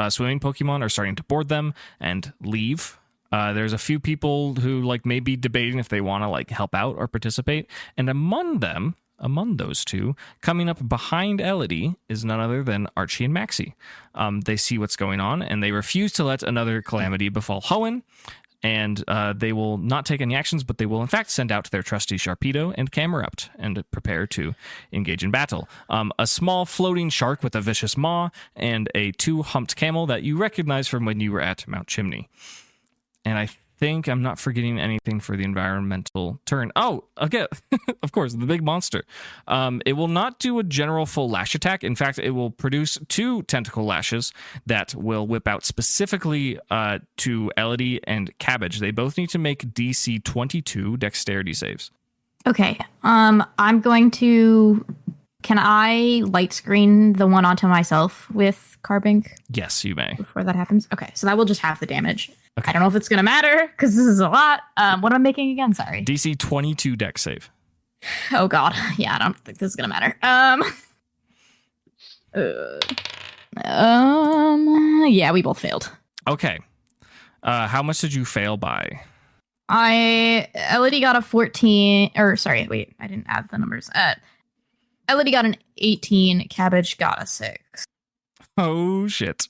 swimming Pokemon are starting to board them and leave. There's a few people who, like, may be debating if they want to, like, help out or participate. And among those two, coming up behind Elodie is none other than Archie and Maxie. They see what's going on, and they refuse to let another calamity befall Hoenn, and they will not take any actions, but they will in fact send out their trusty Sharpedo and Camerupt and prepare to engage in battle. A small floating shark with a vicious maw, and a 2-humped camel that you recognize from when you were at Mount Chimney. And I think I'm not forgetting anything for the environmental turn. Oh, okay. Of course, the big monster. It will not do a general full lash attack. In fact, it will produce 2 tentacle lashes that will whip out specifically to Elodie and Cabbage. They both need to make DC 22 dexterity saves. Okay. I'm going to. Can I light screen the one onto myself with Carbink Yes, you may. before that happens? Okay, so that will just half the damage. Okay. I don't know if it's going to matter because this is a lot. What am I making again? Sorry. DC 22 dex save. Oh God. Yeah, I don't think this is going to matter. Yeah, we both failed. Okay. How much did you fail by? Elodie got a 14, or sorry, wait, I didn't add the numbers. Elodie got an 18, Cabbage got a 6. Oh, shit.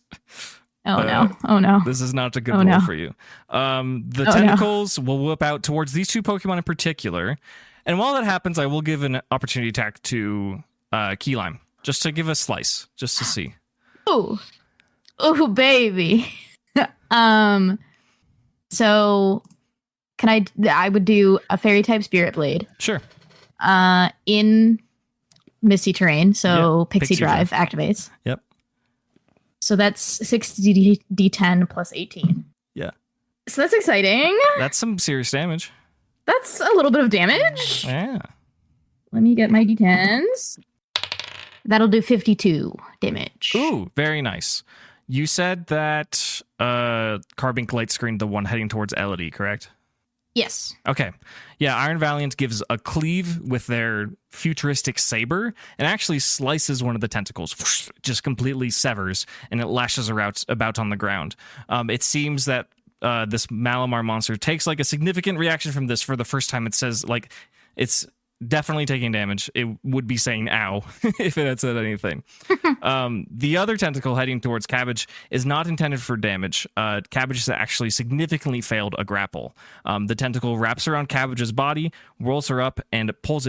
Oh no. This is not a good Oh, roll no. for you. The Oh, tentacles will whip out towards these 2 Pokemon in particular. And while that happens, I will give an opportunity attack to Key Lime, just to give a slice, just to see. Oh, baby. So can I would do a fairy type Spirit Blade Sure. in Misty Terrain, so Yep, Pixie Pixie Drive activates. Yep. So that's 6d10 plus 18. Yeah. So that's exciting. That's some serious damage. That's a little bit of damage. Yeah. Let me get my d10s. That'll do 52 damage. Ooh, very nice. You said that Carbink light screened the one heading towards Elodie, correct? Yes. Okay. Yeah, Iron Valiant gives a cleave with their futuristic saber and actually slices one of the tentacles, just completely severs, and it lashes about on the ground. It seems that this Malamar monster takes like a significant reaction from this for the first time. It says like it's definitely taking damage. It would be saying ow if it had said anything. The other tentacle heading towards Cabbage is not intended for damage. Cabbage has actually significantly failed a grapple. The tentacle wraps around Cabbage's body, rolls her up, and pulls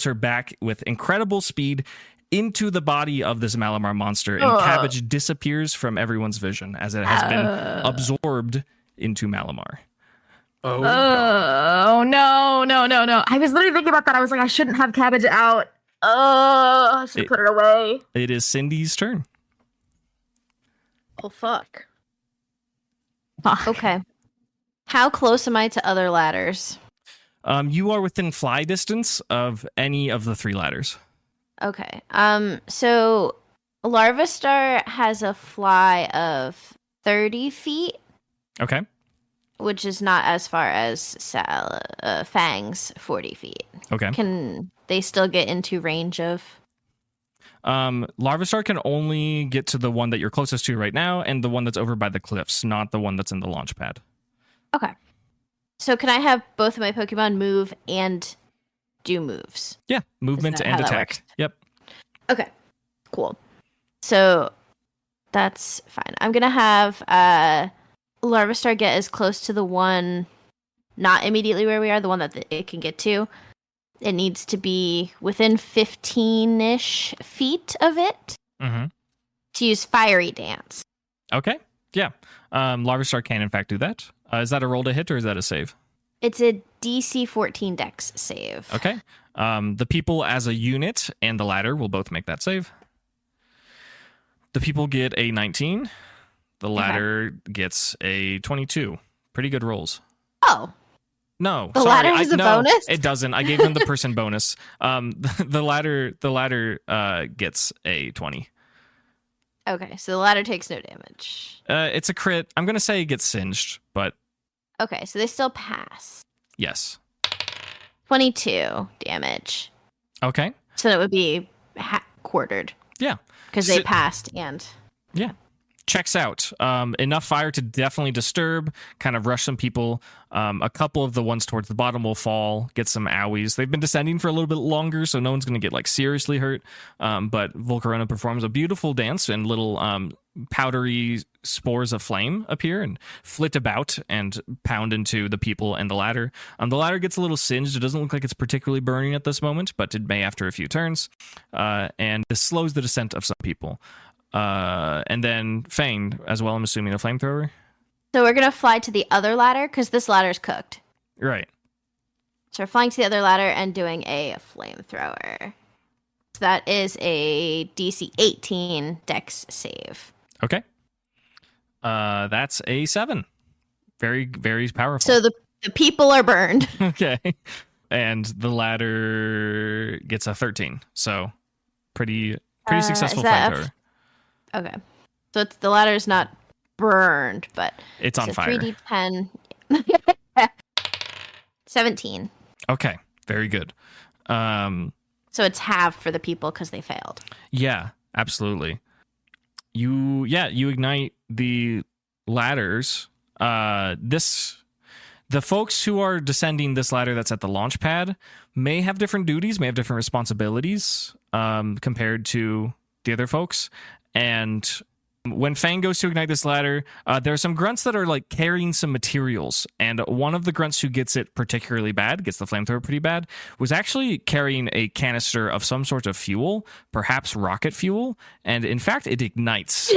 her back with incredible speed into the body of this Malamar monster, and Cabbage disappears from everyone's vision as it has been absorbed into Malamar. Oh, No. I was literally thinking about that. I was like, I shouldn't have Cabbage out. I should put it away. It is Cindy's turn. Oh, fuck. Fuck. Okay. How close am I to other ladders? You are within fly distance of any of the 3 ladders. Okay. So Larvastar has a fly of 30 feet, Okay. which is not as far as Fang's 40 feet. Okay. Can they still get into range of? Larvastar can only get to the one that you're closest to right now and the one that's over by the cliffs, not the one that's in the launch pad. Okay. So can I have both of my Pokemon move and do moves? Yeah, movement that and how that attack. works? Yep. Okay. Cool. So that's fine. I'm going to have Larvastar get as close to the one not immediately where we are, the one that it can get to. It needs to be within 15-ish feet of it Mm-hmm. to use Fiery Dance. Okay. Yeah. Larvastar can, in fact, do that. Is that a roll to hit or is that a save? It's a DC 14 Dex save. Okay. The people as a unit and the ladder will both make that save. The people get a 19. The ladder gets a 22. Pretty good rolls. Oh, No, The sorry, ladder has a no, bonus? It doesn't. I gave them the person bonus. The ladder gets a 20. okay. So the ladder takes no damage. It's a crit. I'm gonna say it gets singed, but Okay, so they still pass. yes. 22 damage. Okay. So that would be quartered Yeah. because they So- passed and Yeah. Checks out. Enough fire to definitely disturb, kind of rush some people. A couple of the ones towards the bottom will fall, get some owies. They've been descending for a little bit longer, so no one's going to get like seriously hurt. But Volcarona performs a beautiful dance, and little powdery spores of flame appear and flit about and pound into the people and the ladder. The ladder gets a little singed. It doesn't look like it's particularly burning at this moment, but it may after a few turns. And this slows the descent of some people. And then Fane as well, I'm assuming a flamethrower. So we're gonna fly to the other ladder because this ladder's cooked. Right. So we're flying to the other ladder and doing a flamethrower. So that is a DC 18 Dex save. Okay. That's a 7. Very, very powerful. So the people are burned. Okay. And the ladder gets a 13. So pretty successful is that flamethrower. Okay. So the ladder's not burned, but It's on fire. 3d10. 17. Okay. Very good. So it's half for the people because they failed. Yeah, absolutely. You ignite the ladders. The folks who are descending this ladder that's at the launch pad may have different duties, may have different responsibilities compared to the other folks. And when Fang goes to ignite this ladder, there are some grunts that are like carrying some materials. And one of the grunts who gets it particularly bad, gets the flamethrower pretty bad, was actually carrying a canister of some sort of fuel, perhaps rocket fuel. And in fact, it ignites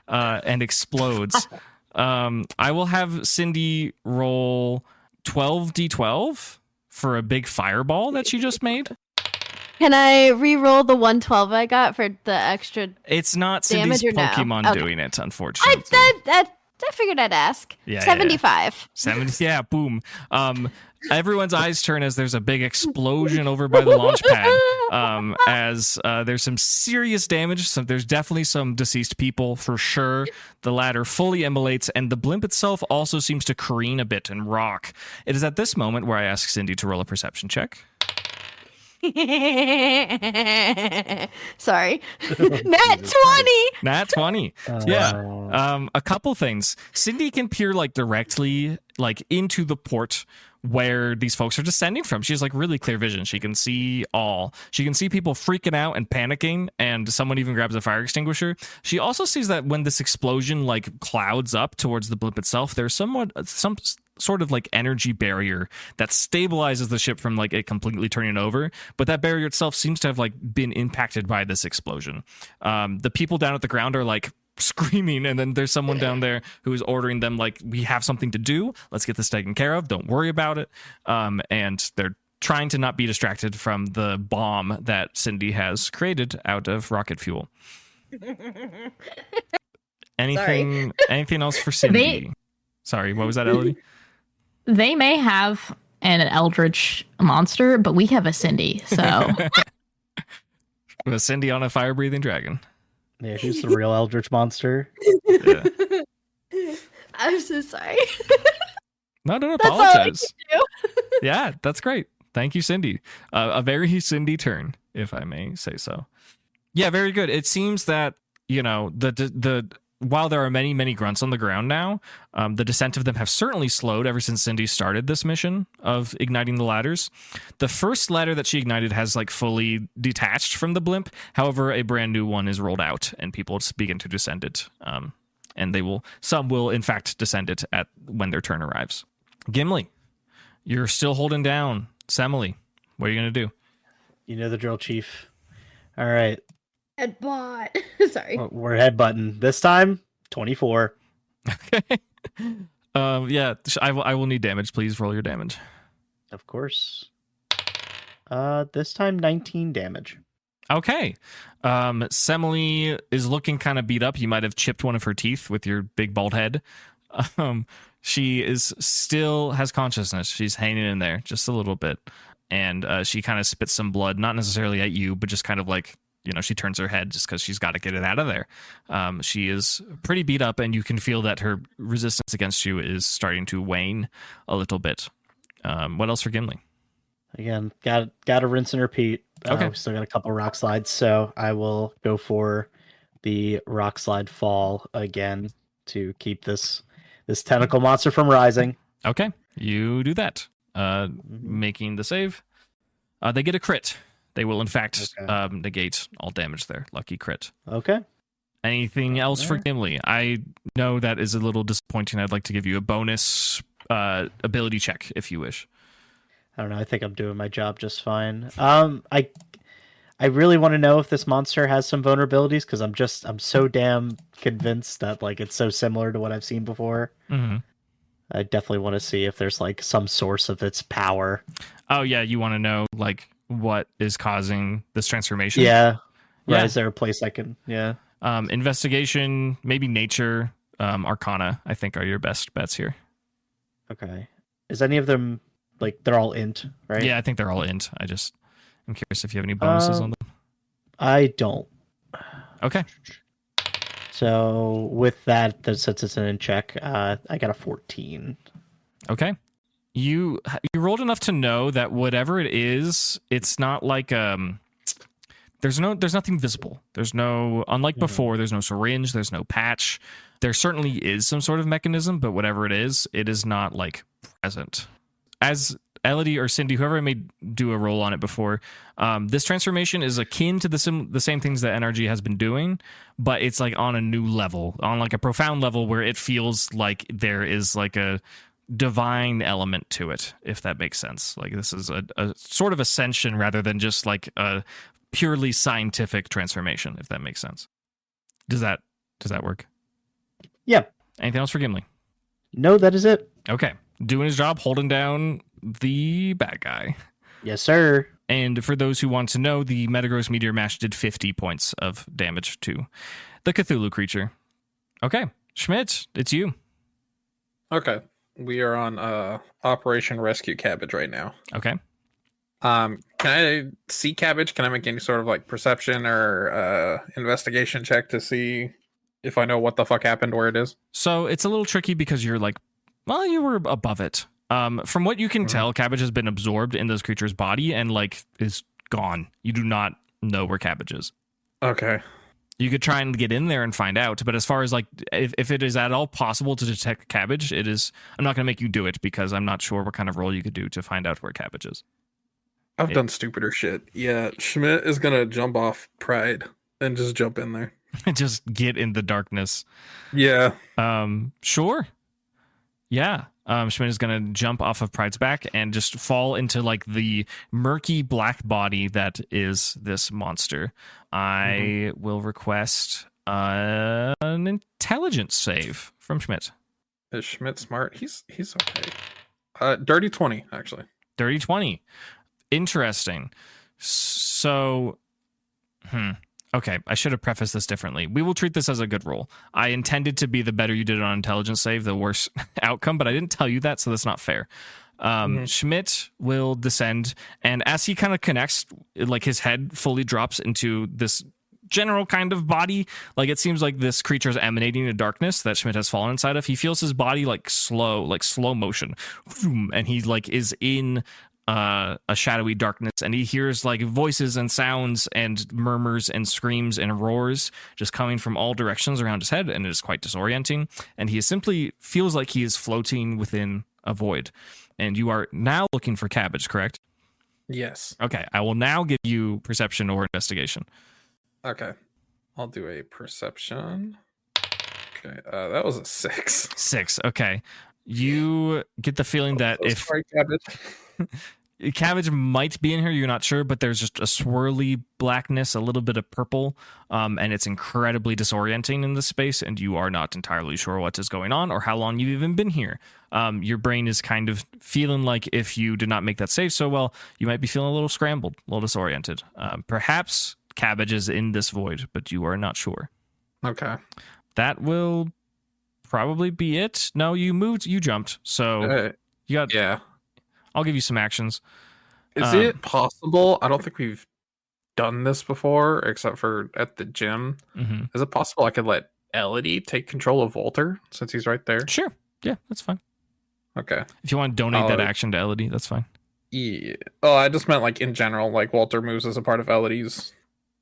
and explodes. I will have Cindy roll 12d12 for a big fireball that she just made. Can I re-roll the 112 I got for the extra? It's not Cindy's damage or no? Pokemon Okay. doing it, unfortunately. I figured I'd ask. Yeah, 75. 70, yeah, boom. Everyone's eyes turn as there's a big explosion over by the launch pad. As there's some serious damage. So there's definitely some deceased people for sure. The ladder fully immolates, and the blimp itself also seems to careen a bit and rock. It is at this moment where I ask Cindy to roll a perception check. Sorry. Nat 20. Nat 20. Yeah. A couple things. Cindy can peer like directly like into the port where these folks are descending from. She has like really clear vision. She can see all. She can see people freaking out and panicking, and someone even grabs a fire extinguisher. She also sees that when this explosion like clouds up towards the blimp itself, there's some sort of like energy barrier that stabilizes the ship from like it completely turning over, but that barrier itself seems to have like been impacted by this explosion. The people down at the ground are like screaming, and then there's someone down there who is ordering them like, we have something to do, let's get this taken care of, don't worry about it. And they're trying to not be distracted from the bomb that Cindy has created out of rocket fuel. Anything else for Cindy? Sorry, what was that, Elodie? They may have an eldritch monster, but we have a Cindy, so With a Cindy on a fire-breathing dragon. Yeah, who's the real Eldritch monster? Yeah. I'm so sorry. No, don't That's all I apologize. can do. Yeah, that's great. Thank you, Cindy. A very Cindy turn, if I may say so. Yeah, very good. It seems that, you know, the while there are many grunts on the ground now, the descent of them have certainly slowed ever since Cindy started this mission of igniting the ladders. The first ladder that she ignited has like fully detached from the blimp. However, a brand new one is rolled out, and people begin to descend it. And some will in fact descend it when their turn arrives. Gimli, you're still holding down Semele. What are you gonna do? You know the drill, Chief. All right. Headbutt. Sorry. We're headbutting. This time, 24. Okay. Yeah, I will need damage. Please roll your damage. Of course. This time, 19 damage. Okay. Semele is looking kind of beat up. You might have chipped one of her teeth with your big bald head. She still has consciousness. She's hanging in there just a little bit. And she kind of spits some blood, not necessarily at you, but just kind of like, you know, she turns her head just because she's got to get it out of there. She is pretty beat up, and you can feel that her resistance against you is starting to wane a little bit. What else for Gimli? Again, got to rinse and repeat. Okay. We still got a couple rock slides, so I will go for the rock slide fall again to keep this tentacle monster from rising. Okay, you do that. Making the save. They get a crit. They will, in fact, negate all damage there. Lucky crit. Okay. Anything else for Gimli? I know that is a little disappointing. I'd like to give you a bonus ability check if you wish. I don't know. I think I'm doing my job just fine. I I really want to know if this monster has some vulnerabilities because I'm so damn convinced that like it's so similar to what I've seen before. Mm-hmm. I definitely want to see if there's like some source of its power. Oh yeah, you want to know like what is causing this transformation? Yeah. Yeah. Right. Is there a place I can? Yeah. Investigation, maybe nature, arcana, I think are your best bets here. Okay. Is any of them like they're all int, right? Yeah, I think they're all int. I'm curious if you have any bonuses on them. I don't. Okay. So with that, since it's an int check, I got a 14. Okay. You rolled enough to know that whatever it is, it's not like there's nothing visible. There's no, unlike before, there's no syringe, there's no patch. There certainly is some sort of mechanism, but whatever it is not like present. As Elodie or Cindy, whoever may do a roll on it before, this transformation is akin to the same things that NRG has been doing, but it's like on a new level, on like a profound level where it feels like there is like a divine element to it, if that makes sense. Like this is a sort of ascension rather than just like a purely scientific transformation, if that makes sense. Does that work? Yeah. Anything else for Gimli? No, that is it. Okay. Doing his job, holding down the bad guy. Yes, sir. And for those who want to know, the Metagross Meteor Mash did 50 points of damage to the Cthulhu creature. Okay. Schmidt, it's you. Okay. We are on Operation Rescue Cabbage right now. Okay. Can I see Cabbage? Can I make any sort of like perception or investigation check to see if I know what the fuck happened, where it is? So it's a little tricky because you're like, well, you were above it. From what you can tell, Cabbage has been absorbed in this creature's body and like is gone. You do not know where Cabbage is. Okay. You could try and get in there and find out, but as far as like if it is at all possible to detect Cabbage, it is. I'm not going to make you do it because I'm not sure what kind of roll you could do to find out where Cabbage is. I've done stupider shit. Yeah, Schmidt is gonna jump off Pride and just jump in there. Just get in the darkness. Yeah. Sure. Yeah. Schmidt is going to jump off of Pride's back and just fall into like the murky black body that is this monster. I will request an intelligence save from Schmidt. Is Schmidt smart? He's okay. Dirty 20, actually. Dirty 20. Interesting. So, okay, I should have prefaced this differently. We will treat this as a good roll. I intended to be the better you did it on intelligence save, the worse outcome, but I didn't tell you that, so that's not fair. Schmidt will descend, and as he kind of connects, like his head fully drops into this general kind of body. Like it seems like this creature is emanating a darkness that Schmidt has fallen inside of. He feels his body like slow motion, and he like is in a shadowy darkness, and he hears like voices and sounds and murmurs and screams and roars just coming from all directions around his head, and it is quite disorienting, and he simply feels like he is floating within a void. And you are now looking for Cabbage, correct? Yes. Okay, I will now give you perception or investigation. Okay. I'll do a perception. Okay, that was a 6. 6, okay. You get the feeling that if Cabbage might be in here, you're not sure, but there's just a swirly blackness, a little bit of purple, and it's incredibly disorienting in this space, and you are not entirely sure what is going on or how long you've even been here. Your brain is kind of feeling like if you did not make that save so well, you might be feeling a little scrambled, a little disoriented. Perhaps Cabbage is in this void, but you are not sure. Okay. That will probably be it. No, you moved, you jumped, so you got... Yeah. I'll give you some actions. Is it possible? I don't think we've done this before, except for at the gym. Mm-hmm. Is it possible I could let Elodie take control of Walter since he's right there? Sure. Yeah, that's fine. Okay. If you want to donate that action to Elodie, that's fine. Yeah. Oh, I just meant like in general, like Walter moves as a part of Elodie's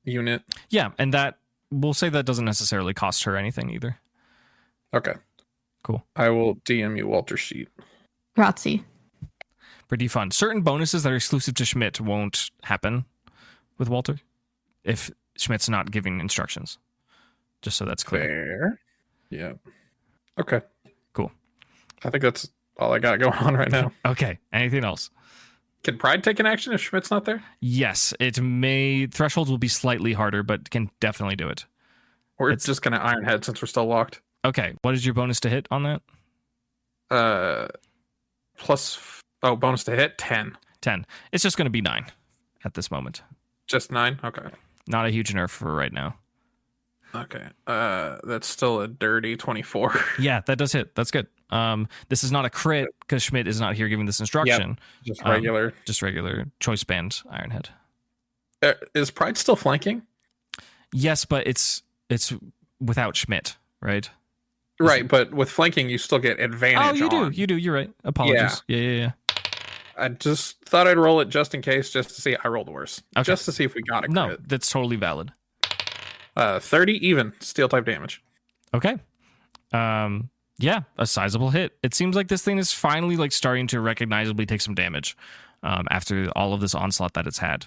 unit. Yeah, and that we'll say that doesn't necessarily cost her anything either. Okay. Cool. I will DM you Walter's sheet. Grazie. Pretty fun. Certain bonuses that are exclusive to Schmidt won't happen with Walter if Schmidt's not giving instructions. Just so that's clear. Fair. Yeah. Okay. Cool. I think that's all I got going on right now. Okay. Anything else? Can Pride take an action if Schmidt's not there? Yes, thresholds will be slightly harder, but can definitely do it. Or it's just going to Iron Head since we're still locked. Okay, what is your bonus to hit on that? Bonus to hit 10. 10. It's just going to be 9 at this moment. Just 9? Okay. Not a huge nerf for right now. Okay. That's still a dirty 24. Yeah, that does hit. That's good. This is not a crit because Schmidt is not here giving this instruction. Yep, just regular choice band Ironhead. Is Pride still flanking? Yes, but it's without Schmidt, right? Right, but with flanking you still get advantage. Oh, you do. You're right. Apologies. Yeah. I just thought I'd roll it just in case, just to see. I rolled worse. Okay. Just to see if we got a crit. No, that's totally valid. 30 even steel type damage. Okay. Yeah, a sizable hit. It seems like this thing is finally like starting to recognizably take some damage after all of this onslaught that it's had.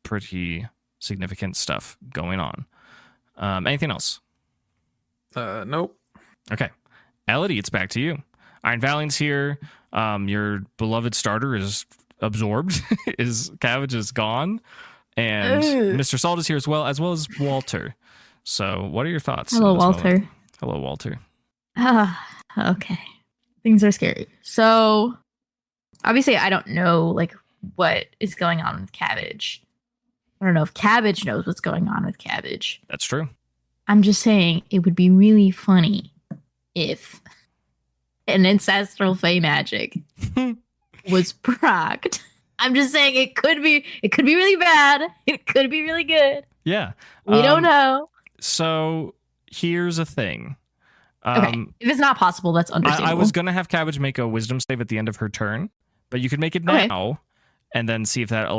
Pretty significant stuff going on. Anything else? Nope. Okay. Elodie, it's back to you. Iron Valiant's here. Your beloved starter is absorbed. His cabbage is gone. And Mr. Salt is here as well as Walter. So what are your thoughts? Hello, Walter. Moment? Hello, Walter. Okay. Things are scary. So obviously I don't know like what is going on with Cabbage. I don't know if Cabbage knows what's going on with Cabbage. That's true. I'm just saying it would be really funny if an ancestral fey magic was procced. I'm just saying it could be really bad. It could be really good. Yeah. We don't know. So here's a thing. Okay. If it's not possible, that's understandable. I was going to have Cabbage make a wisdom save at the end of her turn, but you could make it now and then see if that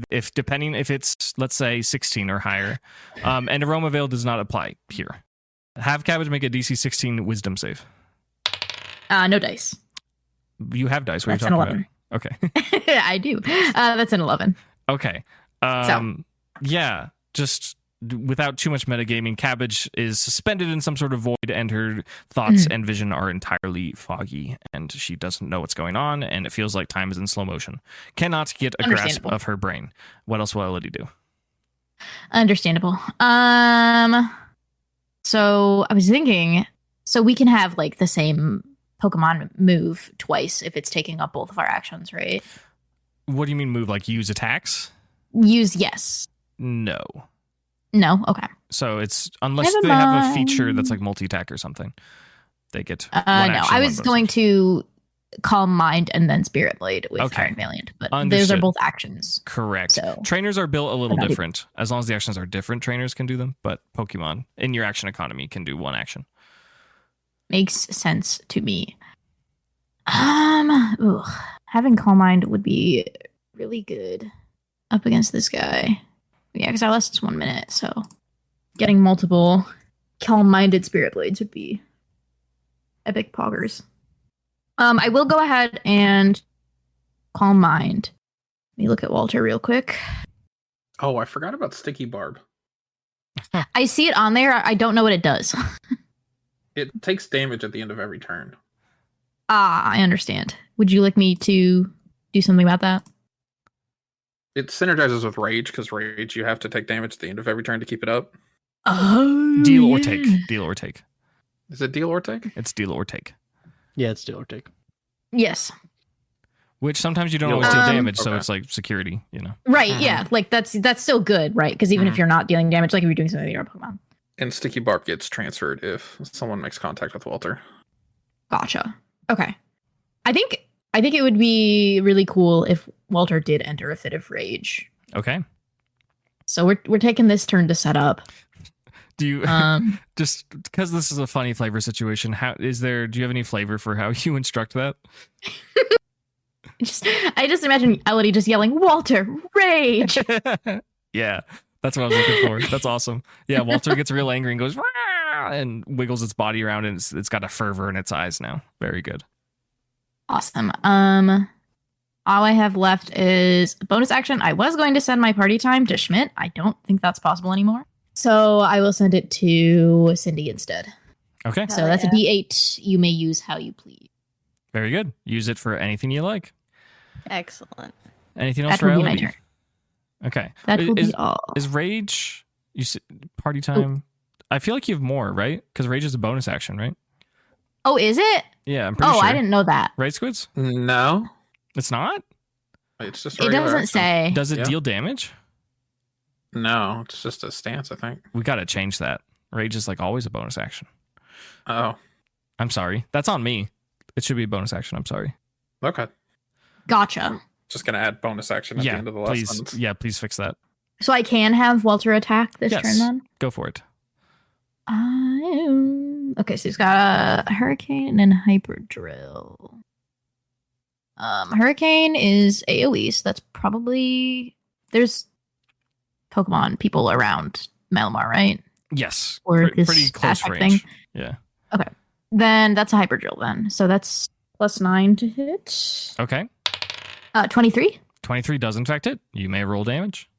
if it's, let's say, 16 or higher. And Aroma Veil does not apply here. Have Cabbage make a DC 16 wisdom save. No dice. You have dice. What That's are you talking an 11. About? Okay. I do. That's an 11. Okay. Yeah, just without too much metagaming, Cabbage is suspended in some sort of void and her thoughts and vision are entirely foggy and she doesn't know what's going on and it feels like time is in slow motion. Cannot get a grasp of her brain. What else will Elodie do? Understandable. So I was thinking, so we can have like the same Pokemon move twice if it's taking up both of our actions, right? What do you mean move? Like use attacks? Yes. No. Okay. So it's unless they have a feature that's like multi-attack or something. They get no, I was going to Calm Mind and then Spirit Blade with Iron Valiant, but those are both actions. Correct. So, trainers are built a little different. As long as the actions are different, trainers can do them, but Pokemon in your action economy can do one action. Makes sense to me. Having Calm Mind would be really good up against this guy. Yeah, because our last is 1 minute, so getting multiple calm-minded Spirit Blades would be epic poggers. I will go ahead and Calm Mind. Let me look at Walter real quick. Oh, I forgot about Sticky Barb. I see it on there. I don't know what it does. It takes damage at the end of every turn. I understand. Would you like me to do something about that? It synergizes with Rage, because Rage, you have to take damage at the end of every turn to keep it up. Oh, Deal or take. Deal or take. Is it deal or take? It's deal or take. Yeah, it's deal or take. Yes. Which sometimes you don't always deal damage, so it's like security, you know? Right, yeah. Like, that's still good, right? Because even if you're not dealing damage, like if you're doing something with your Pokemon. And Sticky Barb gets transferred if someone makes contact with Walter. Gotcha. Okay. I think it would be really cool if Walter did enter a fit of rage. Okay. So we're taking this turn to set up. Do you just because this is a funny flavor situation? Do you have any flavor for how you instruct that? I just imagine Elodie just yelling, "Walter, rage!" Yeah, that's what I was looking for. That's awesome. Yeah, Walter gets real angry and goes "Rah!" and wiggles its body around, and it's got a fervor in its eyes now. Very good. Awesome. All I have left is a bonus action. I was going to send my party time to Schmidt. I don't think that's possible anymore. So I will send it to Cindy instead. Okay. So that's a D8. You may use how you please. Very good. Use it for anything you like. Excellent. Anything else That for will be my Elodie? turn. Okay. That will is, be all. is rage party time? I feel like you have more, right? Because rage is a bonus action, right? Oh, is it? Yeah, I'm pretty Oh, sure. I didn't know that. Right, Squids? No, It's not? it's just a It regular doesn't action. say. Does it Yeah. deal damage? No, it's just a stance, I think. We got to change that. Rage is like always a bonus action. Oh, I'm sorry. That's on me. It should be a bonus action. I'm sorry. okay. Gotcha. Just gonna add bonus action at the end of the last please. sentence. Yeah, please fix that. So I can have Walter attack this Yes. turn then? Go for it. Okay, so he's got a hurricane and hyper drill. Hurricane is AoE, so that's probably there's Pokemon people around Malamar, right? Yes. Or this pretty close aspect range. thing? Yeah. Then that's a hyper drill then. So that's +9 to hit. Okay. 23. 23 does in fact hit. You may roll damage.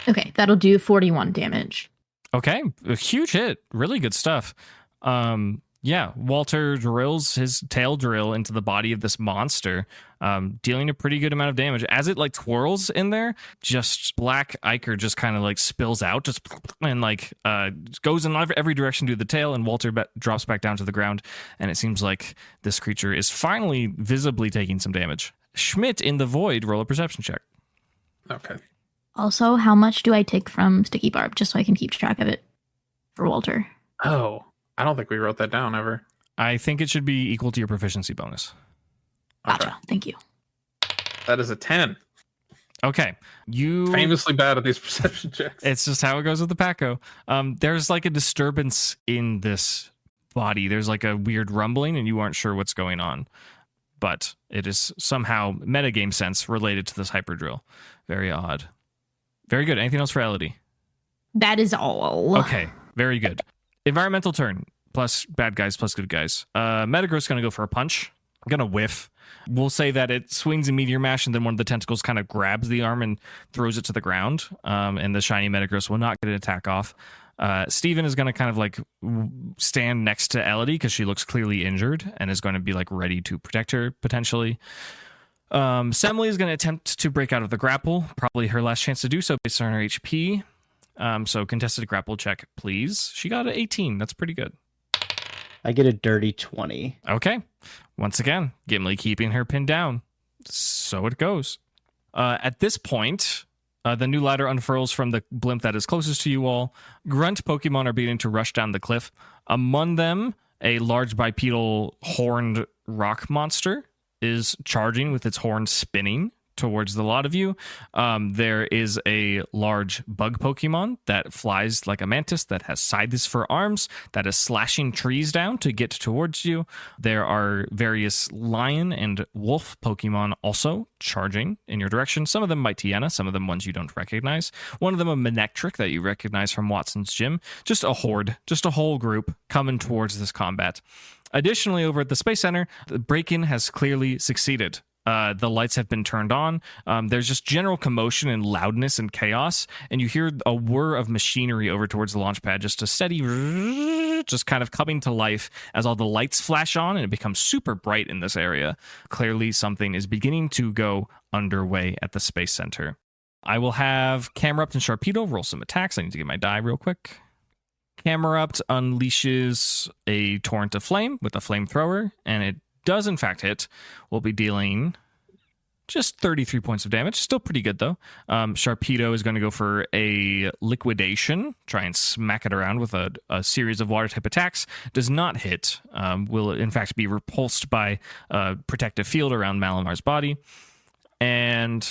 Okay, that'll do 41 damage. Okay, a huge hit. Really good stuff. Yeah, Walter drills his tail drill into the body of this monster, dealing a pretty good amount of damage. As it like twirls in there, just black ichor just kind of like spills out, just and like goes in every direction to the tail, and Walter drops back down to the ground. And it seems like this creature is finally visibly taking some damage. Schmidt in the void, roll a perception check. Okay. Also, how much do I take from Sticky Barb, just so I can keep track of it for Walter? Oh, I don't think we wrote that down ever. I think it should be equal to your proficiency bonus. Gotcha. Okay. Thank you. That is a 10. Okay, you Famously bad at these perception checks. It's just how it goes with the Packo. There's like a disturbance in this body. There's like a weird rumbling, and you aren't sure what's going on. But it is somehow metagame sense related to this hyper drill. Very odd. Very good. Anything else for Elodie? That is all. Okay, very good. Environmental turn, plus bad guys, plus good guys. Metagross going to go for a punch. Going to whiff. We'll say that it swings a Meteor Mash, and then one of the tentacles kind of grabs the arm and throws it to the ground. And the shiny Metagross will not get an attack off. Steven is going to kind of like stand next to Elodie because she looks clearly injured and is going to be like ready to protect her potentially. Semley is going to attempt to break out of the grapple, probably her last chance to do so based on her HP. So contested grapple check, please. She got an 18. That's pretty good. I get a dirty 20. Okay. Once again, Gimli keeping her pinned down. So it goes. At this point, the new ladder unfurls from the blimp that is closest to you all. Grunt Pokemon are beginning to rush down the cliff. Among them, a large bipedal horned rock monster is charging with its horn spinning towards the lot of you. There is a large bug Pokemon that flies like a mantis that has scythes for arms that is slashing trees down to get towards you. There are various lion and wolf Pokemon also charging in your direction. Some of them Mightyena, some of them ones you don't recognize. One of them a Manectric that you recognize from Watson's Gym. Just a horde, just a whole group coming towards this combat. Additionally, over at the Space Center, the break-in has clearly succeeded. The lights have been turned on. There's just general commotion and loudness and chaos, and you hear a whir of machinery over towards the launch pad, just a steady, just kind of coming to life as all the lights flash on, and it becomes super bright in this area. Clearly, something is beginning to go underway at the Space Center. I will have Camerupt and Sharpedo roll some attacks. I need to get my die real quick. Camerupt unleashes a torrent of flame with a flamethrower, and it does in fact hit. We'll be dealing just 33 points of damage. Still pretty good though. Sharpedo is going to go for a liquidation, try and smack it around with a series of water type attacks. Does not hit. Will in fact be repulsed by a protective field around Malamar's body. And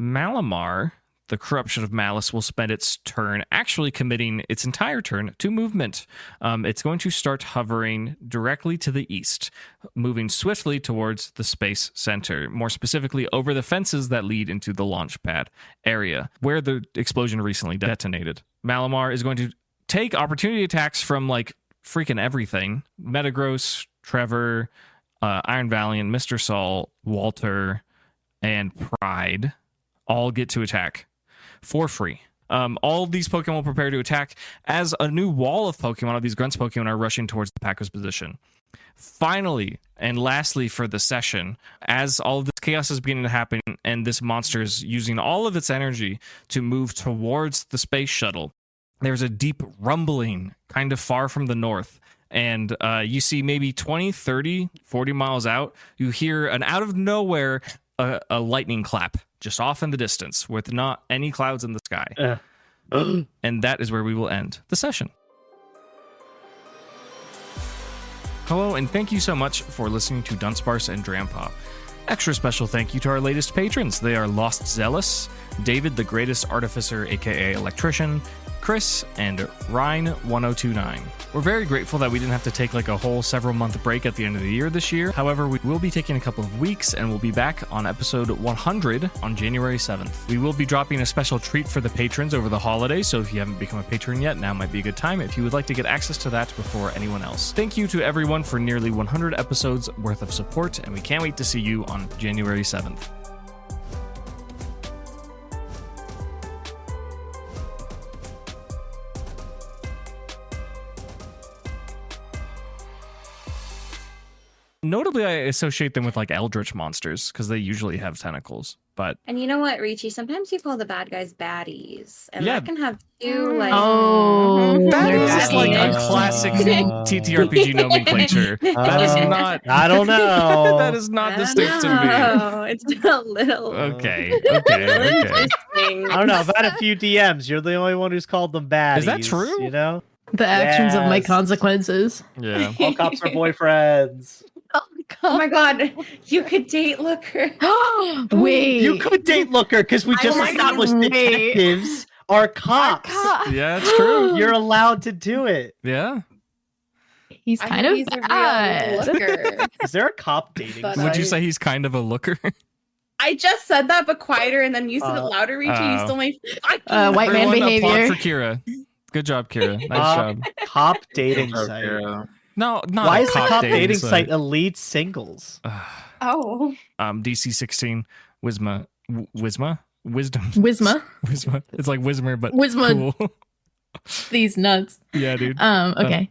Malamar, the corruption of Malice, will spend its turn actually committing its entire turn to movement. It's going to start hovering directly to the east, moving swiftly towards the Space Center, more specifically over the fences that lead into the launch pad area, where the explosion recently detonated. Malamar is going to take opportunity attacks from like freaking everything. Metagross, Trevor, Iron Valiant, Mr. Saul, Walter, and Pride all get to attack for free. All of these Pokemon will prepare to attack as a new wall of Pokemon, of these Grunts Pokemon, are rushing towards the Packo's position. Finally, and lastly for the session, as all of this chaos is beginning to happen, and this monster is using all of its energy to move towards the space shuttle. There's a deep rumbling kind of far from the north, and you see maybe 20, 30, 40 miles out, you hear an out of nowhere a lightning clap just off in the distance with not any clouds in the sky. And that is where we will end the session. Hello, and thank you so much for listening to Dunsparce and Drampa. Extra special thank you to our latest patrons. They are Lost Zealous, David the Greatest Artificer, aka Electrician, Chris, and Ryan1029. We're very grateful that we didn't have to take like a whole several month break at the end of the year this year. However, we will be taking a couple of weeks and we'll be back on episode 100 on January 7th. We will be dropping a special treat for the patrons over the holidays, so if you haven't become a patron yet, now might be a good time if you would like to get access to that before anyone else. Thank you to everyone for nearly 100 episodes worth of support, and we can't wait to see you on January 7th. Notably, I associate them with like eldritch monsters because they usually have tentacles. But And you know what, Richie? Sometimes you call the bad guys baddies, and Yeah. that can have two like. that they're is just like a baddies. classic TTRPG nomenclature. That is not. I don't know. That is not I distinct to don't me. know. It's a little. Okay. Interesting. I don't know. I've had a few DMs. You're the only one who's called them baddies. Is that true? You know, The actions of my Yes. consequences. Yeah. all cops are boyfriends. Oh my god, you could date Looker. Wait. You could date Looker because we just Oh my God, established wait. detectives are cops. Yeah, it's true. You're allowed to do it. Yeah. He's I kind think of he's a real bad. looker. Is there a cop dating But, site? Would you say he's kind of a looker? I just said that, but quieter, and then you said it louder, Richie. You oh. stole my fucking. White man Everyone applaud behavior. for Kira. Good job, Kira. Nice job. Cop dating Okay, site? No, not Why a is the cop dating site site. elite singles? Oh. DC 16 Wisdom. Wisma. Wisma. It's like Wismer, but Wisma. cool. These nuts. Yeah, dude. Okay.